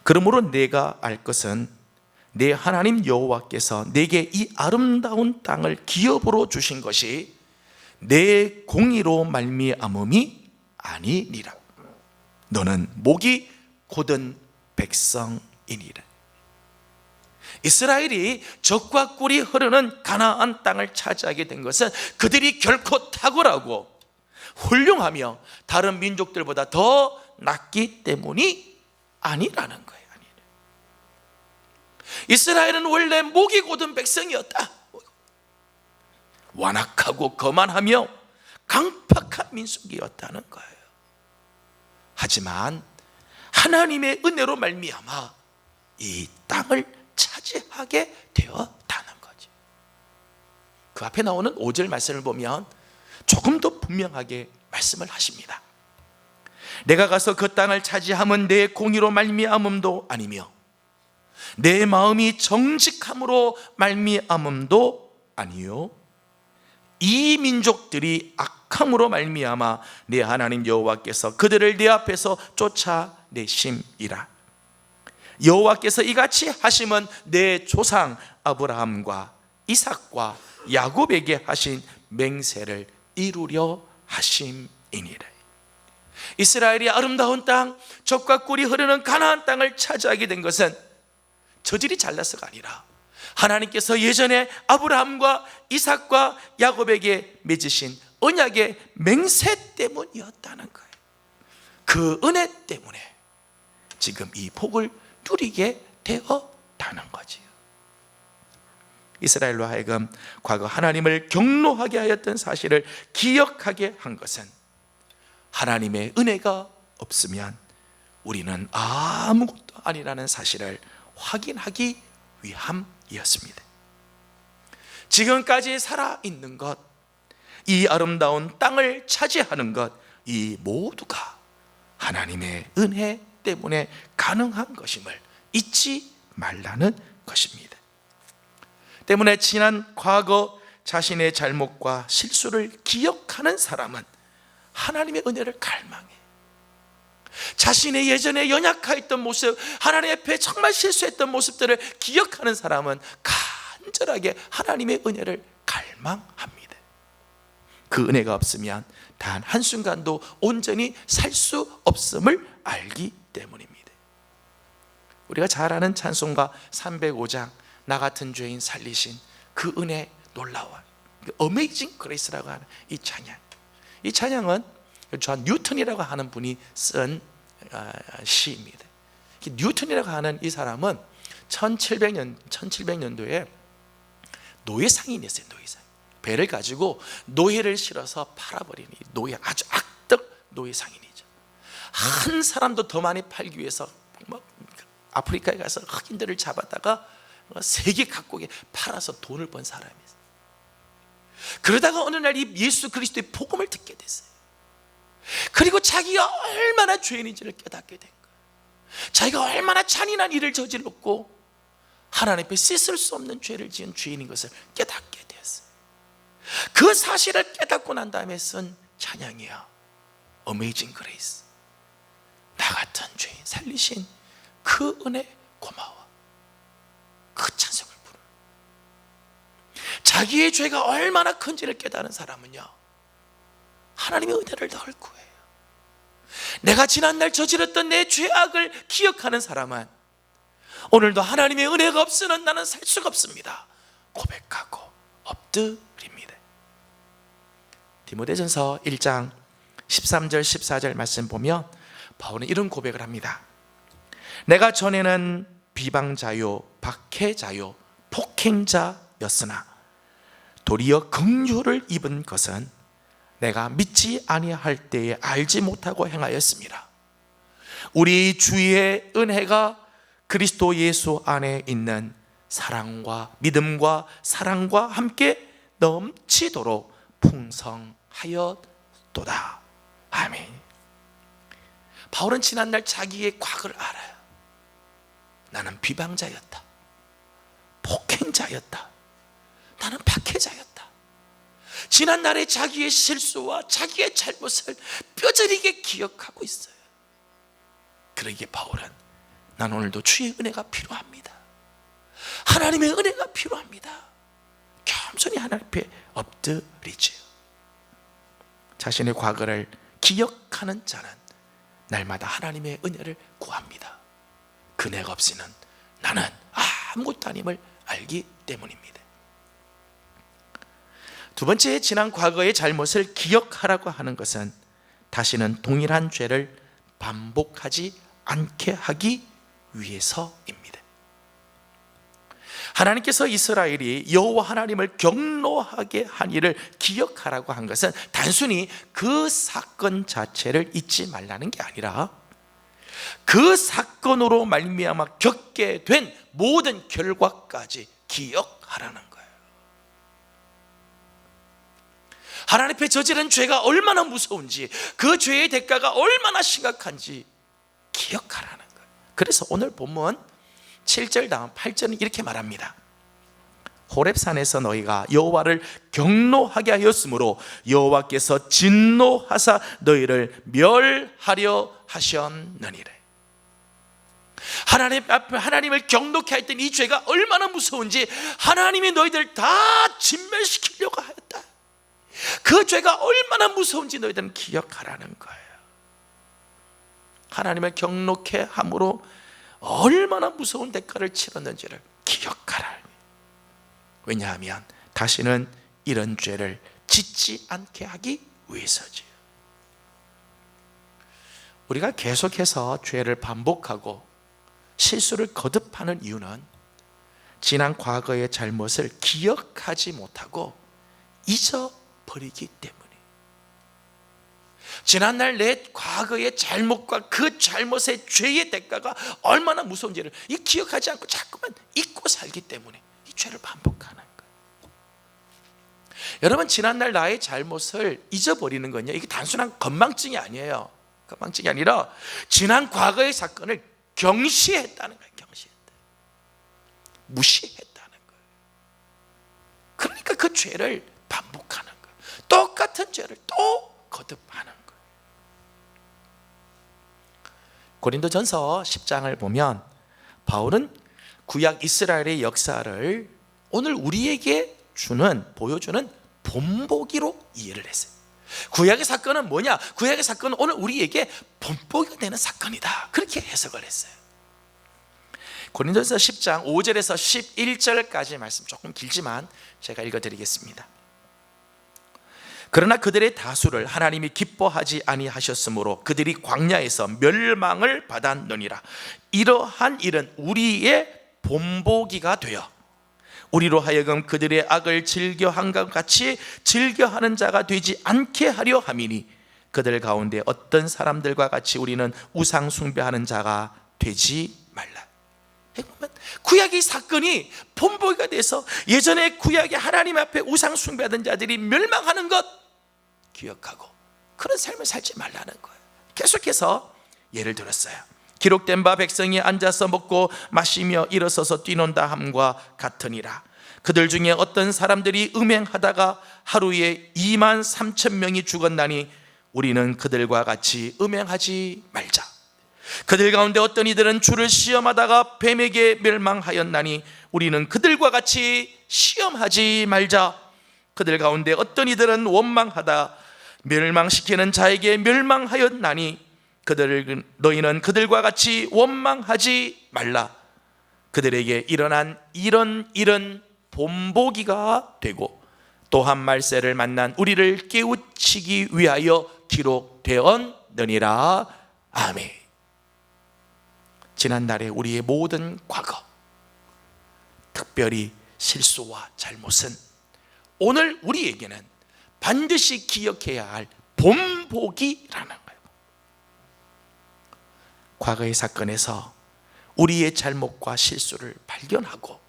그러므로 내가 알 것은 내 하나님 여호와께서 내게 이 아름다운 땅을 기업으로 주신 것이 내 공의로 말미암음이 아니니라. 너는 목이 곧은 백성이니라. 이스라엘이 적과 꿀이 흐르는 가나안 땅을 차지하게 된 것은 그들이 결코 탁월하고 훌륭하며 다른 민족들보다 더 낫기 때문이 아니라는 거예요. 이스라엘은 원래 목이 곧은 백성이었다. 완악하고 거만하며 강팍한 민족이었다는 거예요. 하지만 하나님의 은혜로 말미암아 이 땅을 차지하게 되었다는 거지. 그 앞에 나오는 5절 말씀을 보면 조금 더 분명하게 말씀을 하십니다. 내가 가서 그 땅을 차지함은 내 공의로 말미암음도 아니며 내 마음이 정직함으로 말미암음도 아니요 이 민족들이 악함으로 말미암아 내 하나님 여호와께서 그들을 내 앞에서 쫓아내심이라. 여호와께서 이같이 하심은 내 조상 아브라함과 이삭과 야곱에게 하신 맹세를 이루려 하심이니라. 이스라엘이 아름다운 땅, 젖과 꿀이 흐르는 가나안 땅을 차지하게 된 것은 저질이 잘나서가 아니라 하나님께서 예전에 아브라함과 이삭과 야곱에게 맺으신 언약의 맹세 때문이었다는 거예요. 그 은혜 때문에 지금 이 복을 누리게 되었다는 거지요. 이스라엘로 하여금 과거 하나님을 경노하게 하였던 사실을 기억하게 한 것은 하나님의 은혜가 없으면 우리는 아무것도 아니라는 사실을 확인하기 위함이었습니다. 지금까지 살아있는 것, 이 아름다운 땅을 차지하는 것, 이 모두가 하나님의 은혜 때문에 가능한 것임을 잊지 말라는 것입니다. 때문에 지난 과거 자신의 잘못과 실수를 기억하는 사람은 하나님의 은혜를 갈망해. 자신의 예전에 연약하였던 모습, 하나님 앞에 정말 실수했던 모습들을 기억하는 사람은 간절하게 하나님의 은혜를 갈망합니다. 그 은혜가 없으면 단 한순간도 온전히 살 수 없음을 알기 때문입니다. 우리가 잘 아는 찬송가 305장 나 같은 죄인 살리신 그 은혜 놀라워, 어메이징 그레이스라고 하는 이 찬양. 이 찬양은 존 뉴턴이라고 하는 분이 쓴 시입니다. 뉴턴이라고 하는 이 사람은 1700년도에 노예 상인이었어요. 노예상. 배를 가지고 노예를 실어서 팔아버리는 노예, 아주 악덕 노예 상인이죠. 한 사람도 더 많이 팔기 위해서 아프리카에 가서 흑인들을 잡았다가 세계 각국에 팔아서 돈을 번 사람이었어요. 그러다가 어느 날 이 예수 그리스도의 복음을 듣게 됐어요. 그리고 자기가 얼마나 죄인인지를 깨닫게 된 거예요. 자기가 얼마나 잔인한 일을 저질렀고 하나님 앞에 씻을 수 없는 죄를 지은 죄인인 것을 깨닫게 되었어요. 그 사실을 깨닫고 난 다음에 쓴 찬양이야, Amazing Grace. 나 같은 죄인 살리신 그 은혜 고마워. 그 찬송을 부르. 자기의 죄가 얼마나 큰지를 깨달은 사람은요, 하나님의 은혜를 덜 구해요. 내가 지난날 저질렀던 내 죄악을 기억하는 사람은 오늘도 하나님의 은혜가 없으면 나는 살 수가 없습니다 고백하고 엎드립니다. 디모데전서 1장 13절 14절 말씀 보면 바울은 이런 고백을 합니다. 내가 전에는 비방자요 박해자요 폭행자였으나 도리어 긍휼을 입은 것은 내가 믿지 아니할 때에 알지 못하고 행하였습니다. 우리 주의 은혜가 그리스도 예수 안에 있는 사랑과 믿음과 사랑과 함께 넘치도록 풍성하였도다. 아멘. 바울은 지난날 자기의 과거를 알아요. 나는 비방자였다, 폭행자였다, 나는 박해자였다. 지난날의 자기의 실수와 자기의 잘못을 뼈저리게 기억하고 있어요. 그러기에 바울은 난 오늘도 주의 은혜가 필요합니다, 하나님의 은혜가 필요합니다. 겸손히 하나님 앞에 엎드리지요. 자신의 과거를 기억하는 자는 날마다 하나님의 은혜를 구합니다. 그 은혜가 없이는 나는 아무것도 아님을 알기 때문입니다. 두 번째, 지난 과거의 잘못을 기억하라고 하는 것은 다시는 동일한 죄를 반복하지 않게 하기 위해서입니다. 하나님께서 이스라엘이 여호와 하나님을 경노하게 한 일을 기억하라고 한 것은 단순히 그 사건 자체를 잊지 말라는 게 아니라 그 사건으로 말미암아 겪게 된 모든 결과까지 기억하라는 거예요. 하나님 앞에 저지른 죄가 얼마나 무서운지, 그 죄의 대가가 얼마나 심각한지 기억하라는 거예요. 그래서 오늘 본문 7절 다음 8절은 이렇게 말합니다. 호렙산에서 너희가 여호와를 경노하게 하였으므로 여호와께서 진노하사 너희를 멸하려 하셨느니라. 하나님 앞에 하나님을 경노케 했던 이 죄가 얼마나 무서운지 하나님이 너희들 다 진멸시키려고 하였다. 그 죄가 얼마나 무서운지 너희들은 기억하라는 거예요. 하나님을 경노케 함으로 얼마나 무서운 대가를 치렀는지를 기억하라. 왜냐하면 다시는 이런 죄를 짓지 않게 하기 위해서지요. 우리가 계속해서 죄를 반복하고 실수를 거듭하는 이유는 지난 과거의 잘못을 기억하지 못하고 잊어버리기 때문에, 지난날 내 과거의 잘못과 그 잘못의 죄의 대가가 얼마나 무서운지를 기억하지 않고 자꾸만 잊고 살기 때문에 이 죄를 반복하는 거예요. 여러분, 지난날 나의 잘못을 잊어버리는 건요, 이게 단순한 건망증이 아니에요. 건망증이 아니라 지난 과거의 사건을 경시했다는 거예요. 경시했다, 무시했다는 거예요. 그러니까 그 죄를 반복하는 거예요. 똑같은 죄를 또 거듭하는 거예요. 고린도전서 10장을 보면 바울은 구약 이스라엘의 역사를 오늘 우리에게 보여주는 본보기로 이해를 했어요. 구약의 사건은 뭐냐? 구약의 사건은 오늘 우리에게 본보기가 되는 사건이다, 그렇게 해석을 했어요. 고린도전서 10장 5절에서 11절까지 말씀, 조금 길지만 제가 읽어드리겠습니다. 그러나 그들의 다수를 하나님이 기뻐하지 아니하셨으므로 그들이 광야에서 멸망을 받았느니라. 이러한 일은 우리의 본보기가 되어 우리로 하여금 그들의 악을 즐겨한 것 같이 즐겨하는 자가 되지 않게 하려 함이니 그들 가운데 어떤 사람들과 같이 우리는 우상 숭배하는 자가 되지 말라. 구약의 사건이 본보기가 돼서 예전에 구약의 하나님 앞에 우상 숭배하던 자들이 멸망하는 것 기억하고 그런 삶을 살지 말라는 거예요. 계속해서 예를 들었어요. 기록된 바 백성이 앉아서 먹고 마시며 일어서서 뛰논다 함과 같으니라. 그들 중에 어떤 사람들이 음행하다가 하루에 23,000명이 죽었나니 우리는 그들과 같이 음행하지 말자. 그들 가운데 어떤 이들은 주를 시험하다가 뱀에게 멸망하였나니 우리는 그들과 같이 시험하지 말자. 그들 가운데 어떤 이들은 원망하다 멸망시키는 자에게 멸망하였나니 너희는 그들과 같이 원망하지 말라. 그들에게 일어난 이런 일은 본보기가 되고 또한 말세를 만난 우리를 깨우치기 위하여 기록되었느니라. 아멘. 지난날에 우리의 모든 과거, 특별히 실수와 잘못은 오늘 우리에게는 반드시 기억해야 할 본보기라는 거예요. 과거의 사건에서 우리의 잘못과 실수를 발견하고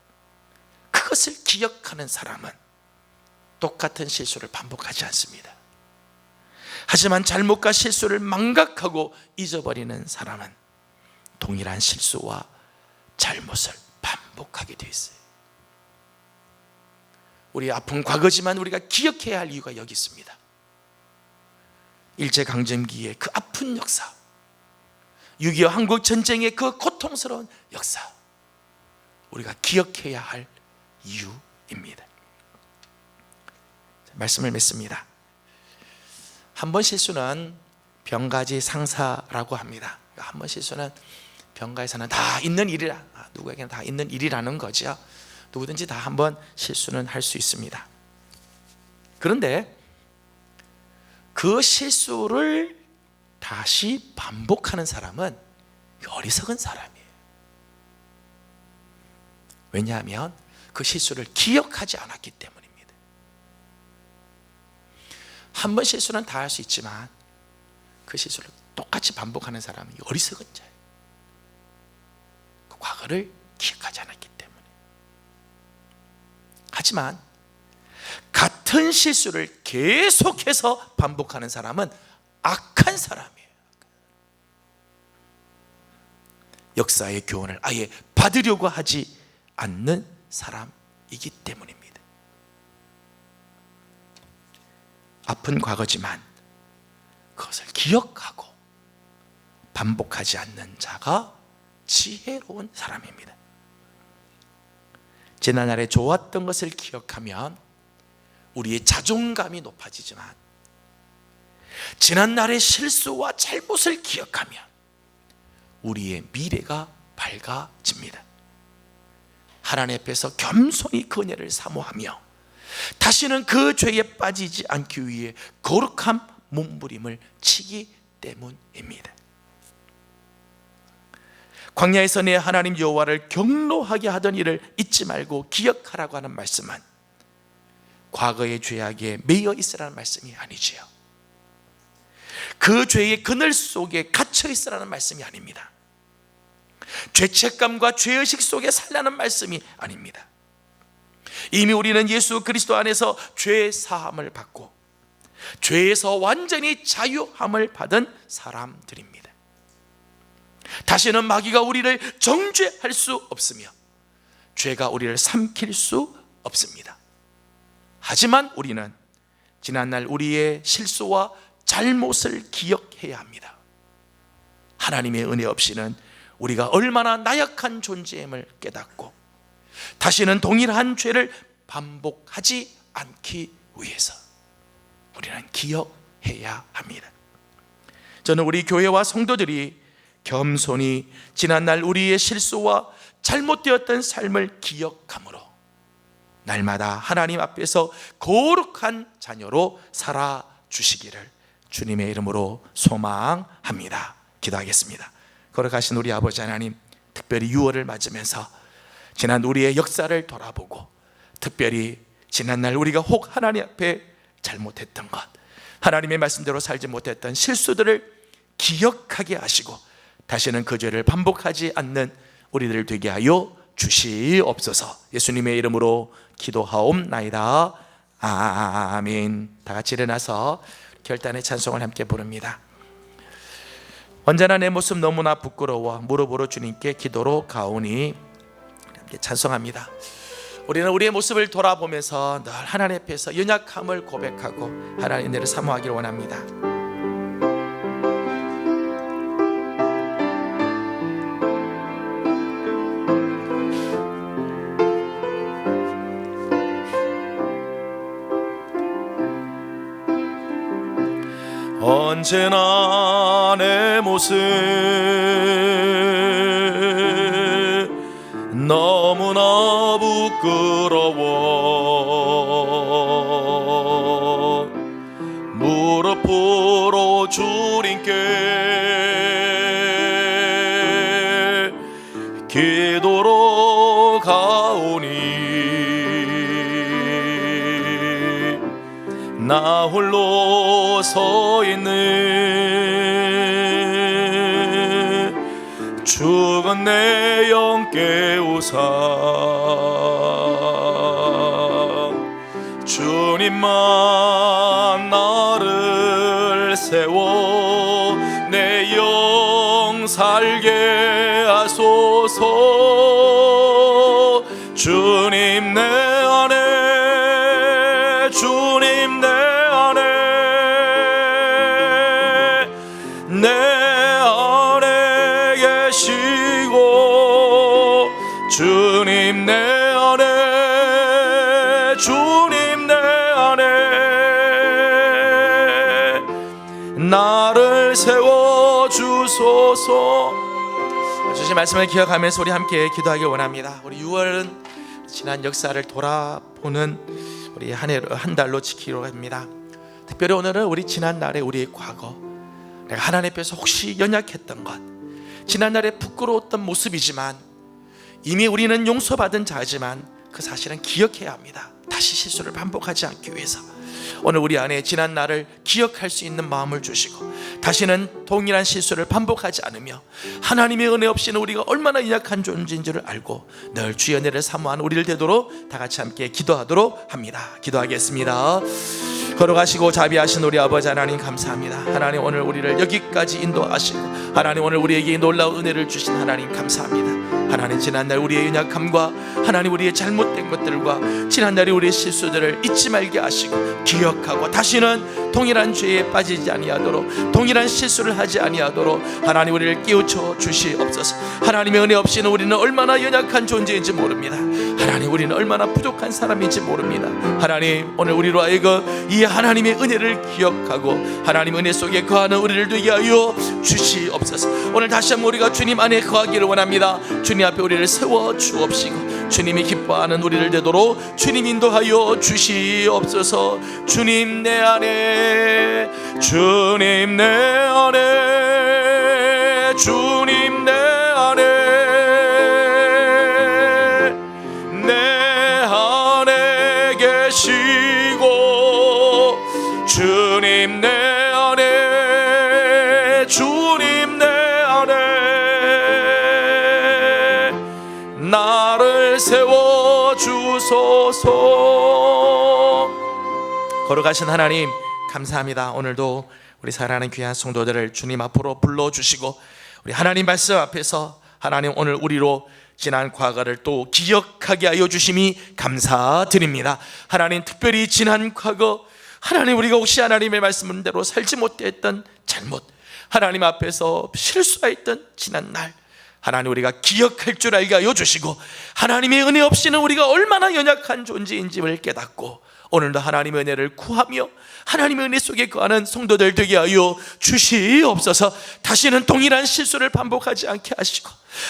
그것을 기억하는 사람은 똑같은 실수를 반복하지 않습니다. 하지만 잘못과 실수를 망각하고 잊어버리는 사람은 동일한 실수와 잘못을 반복하게 되어 있어요. 우리 아픈 과거지만 우리가 기억해야 할 이유가 여기 있습니다. 일제강점기의 그 아픈 역사, 6.25 한국전쟁의 그 고통스러운 역사, 우리가 기억해야 할 이유입니다. 말씀을 맺습니다. 한 번 실수는 병가지 상사라고 합니다. 한 번 실수는 병가에서는 다 있는 일이라, 누구에게나 다 있는 일이라는 거죠. 누구든지 다 한 번 실수는 할 수 있습니다. 그런데 그 실수를 다시 반복하는 사람은 어리석은 사람이에요. 왜냐하면 그 실수를 기억하지 않았기 때문입니다. 한 번 실수는 다 할 수 있지만 그 실수를 똑같이 반복하는 사람은 어리석은 자예요. 그 과거를 기억하지 않았기 때문에. 하지만 같은 실수를 계속해서 반복하는 사람은 악한 사람이에요. 역사의 교훈을 아예 받으려고 하지 않는 사람이기 때문입니다. 아픈 과거지만 그것을 기억하고 반복하지 않는 자가 지혜로운 사람입니다. 지난날에 좋았던 것을 기억하면 우리의 자존감이 높아지지만 지난날의 실수와 잘못을 기억하면 우리의 미래가 밝아집니다. 하나님 앞에서 겸손히 그 은혜를 사모하며 다시는 그 죄에 빠지지 않기 위해 거룩한 몸부림을 치기 때문입니다. 광야에서 내 하나님 여호와를 경노하게 하던 일을 잊지 말고 기억하라고 하는 말씀은 과거의 죄악에 매여 있으라는 말씀이 아니지요. 그 죄의 그늘 속에 갇혀 있으라는 말씀이 아닙니다. 죄책감과 죄의식 속에 살라는 말씀이 아닙니다. 이미 우리는 예수 그리스도 안에서 죄 사함을 받고 죄에서 완전히 자유함을 받은 사람들입니다. 다시는 마귀가 우리를 정죄할 수 없으며 죄가 우리를 삼킬 수 없습니다. 하지만 우리는 지난날 우리의 실수와 잘못을 기억해야 합니다. 하나님의 은혜 없이는 우리가 얼마나 나약한 존재임을 깨닫고 다시는 동일한 죄를 반복하지 않기 위해서 우리는 기억해야 합니다. 저는 우리 교회와 성도들이 겸손히 지난날 우리의 실수와 잘못되었던 삶을 기억함으로 날마다 하나님 앞에서 거룩한 자녀로 살아주시기를 주님의 이름으로 소망합니다. 기도하겠습니다. 거룩하신 우리 아버지 하나님, 특별히 6월을 맞으면서 지난 우리의 역사를 돌아보고 특별히 지난날 우리가 혹 하나님 앞에 잘못했던 것, 하나님의 말씀대로 살지 못했던 실수들을 기억하게 하시고 다시는 그 죄를 반복하지 않는 우리들 되게 하여 주시옵소서. 예수님의 이름으로 기도하옵나이다. 아멘. 다 같이 일어나서 결단의 찬송을 함께 부릅니다. 언제나 내 모습 너무나 부끄러워 무릎으로 주님께 기도로 가오니, 함께 찬송합니다. 우리는 우리의 모습을 돌아보면서 늘 하나님 앞에서 연약함을 고백하고 하나님의 은혜를 사모하기를 원합니다. 언제나 내 모습 너무나 부끄러워 무릎으로 주님께 기도로 가오니 나 홀로 서 있는 죽은 내 영 깨우사 주님만 나를 세워 내 영 살게 하소서. 주님 내 안에 주님 내 안에 내 안에 계시고 주님 내 안에 주님 내 안에 나를 세워 주소서. 주신 말씀을 기억하면서 우리 함께 기도하길 원합니다. 우리 6월은 지난 역사를 돌아보는 우리 한 달로 지키기로 합니다. 특별히 오늘은 우리 지난날의 우리의 과거, 내가 하나님 앞에서 혹시 연약했던 것, 지난날의 부끄러웠던 모습이지만 이미 우리는 용서받은 자지만 그 사실은 기억해야 합니다. 다시 실수를 반복하지 않기 위해서 오늘 우리 안에 지난날을 기억할 수 있는 마음을 주시고 다시는 동일한 실수를 반복하지 않으며 하나님의 은혜 없이는 우리가 얼마나 연약한 존재인지를 알고 늘 주의 은혜를 사모하는 우리를 되도록 다 같이 함께 기도하도록 합니다. 기도하겠습니다. 걸어가시고 자비하신 우리 아버지 하나님 감사합니다. 하나님 오늘 우리를 여기까지 인도하시고 하나님 오늘 우리에게 놀라운 은혜를 주신 하나님 감사합니다. 하나님 지난날 우리의 연약함과 하나님 우리의 잘못된 것들과 지난날의 우리의 실수들을 잊지 말게 하시고 기억하고 다시는 동일한 죄에 빠지지 아니하도록 동일한 실수를 하지 아니하도록 하나님 우리를 깨우쳐 주시옵소서. 하나님의 은혜 없이는 우리는 얼마나 연약한 존재인지 모릅니다. 하나님 우리는 얼마나 부족한 사람인지 모릅니다. 하나님 오늘 우리로 하여금 이 하나님의 은혜를 기억하고 하나님 은혜 속에 거하는 우리를 되게 하여 주시옵소서. 오늘 다시 한번 우리가 주님 안에 거하기를 원합니다. 주님 앞에 우리를 세워 주옵시고 주님이 기뻐하는 우리를 되도록 주님 인도하여 주시옵소서. 주님 내 안에 주님 내 안에 주님 내 안에 내 안에 계시고 주님 내 안에 주님 내 안에 나를 세워 주소서. 걸어가신 하나님 감사합니다. 오늘도 우리 사랑하는 귀한 성도들을 주님 앞으로 불러주시고 우리 하나님 말씀 앞에서 하나님 오늘 우리로 지난 과거를 또 기억하게 하여 주심이 감사드립니다. 하나님 특별히 지난 과거 하나님 우리가 혹시 하나님의 말씀대로 살지 못했던 잘못 하나님 앞에서 실수했던 지난 날 하나님 우리가 기억할 줄 알게 하여 주시고, 하나님의 은혜 없이는 우리가 얼마나 연약한 존재인지를 깨닫고 오늘도 하나님의 은혜를 구하며 하나님의 은혜 속에 거하는 성도들 되게 하여 주시옵소서. 다시는 동일한 실수를 반복하지 않게 하시고,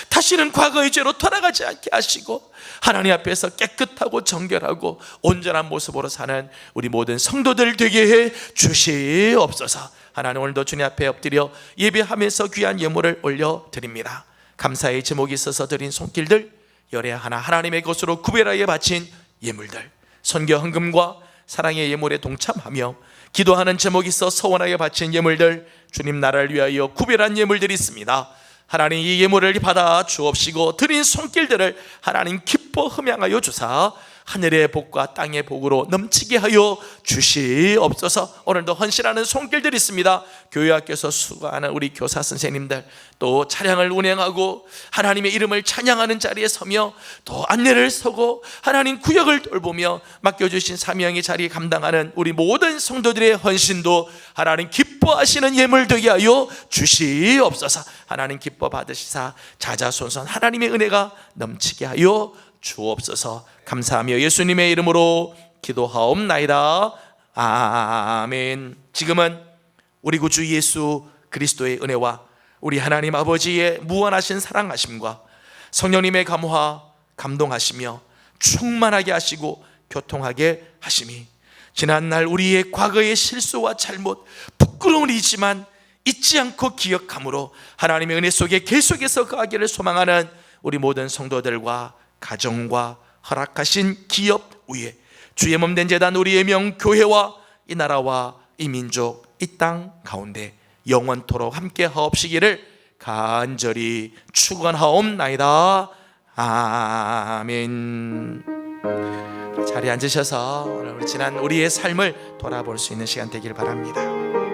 다시는 과거의 죄로 돌아가지 않게 하시고, 하나님 앞에서 깨끗하고 정결하고 온전한 모습으로 사는 우리 모든 성도들 되게 해 주시옵소서. 하나님, 오늘도 주님 앞에 엎드려 예배하면서 귀한 예물을 올려드립니다. 감사의 제목이 있어서 드린 손길들, 열애 하나 하나님의 것으로 구별하여 바친 예물들, 선교 헌금과 사랑의 예물에 동참하며 기도하는 제목이 있어 서원하여 바친 예물들, 주님 나라를 위하여 구별한 예물들이 있습니다. 하나님, 이 예물을 받아 주옵시고 드린 손길들을 하나님 기뻐 흠양하여 주사 하늘의 복과 땅의 복으로 넘치게 하여 주시옵소서. 오늘도 헌신하는 손길들이 있습니다. 교회 학교에서 수고하는 우리 교사 선생님들, 또 차량을 운행하고 하나님의 이름을 찬양하는 자리에 서며 또 안내를 서고 하나님 구역을 돌보며 맡겨주신 사명의 자리에 감당하는 우리 모든 성도들의 헌신도 하나님 기뻐하시는 예물 되게 하여 주시옵소서. 하나님 기뻐 받으시사 자자손손 하나님의 은혜가 넘치게 하여 주옵소서. 감사하며 예수님의 이름으로 기도하옵나이다. 아멘. 지금은 우리 구주 예수 그리스도의 은혜와 우리 하나님 아버지의 무한하신 사랑하심과 성령님의 감화 감동하시며 충만하게 하시고 교통하게 하심이 지난날 우리의 과거의 실수와 잘못, 부끄러움은 있지만 잊지 않고 기억함으로 하나님의 은혜 속에 계속해서 거하기를 소망하는 우리 모든 성도들과 가정과 허락하신 기업 위에 주의 몸된 제단 우리의 명교회와 이 나라와 이 민족 이 땅 가운데 영원토록 함께 하옵시기를 간절히 축원하옵나이다. 아멘. 자리에 앉으셔서 오늘 지난 우리의 삶을 돌아볼 수 있는 시간 되길 바랍니다.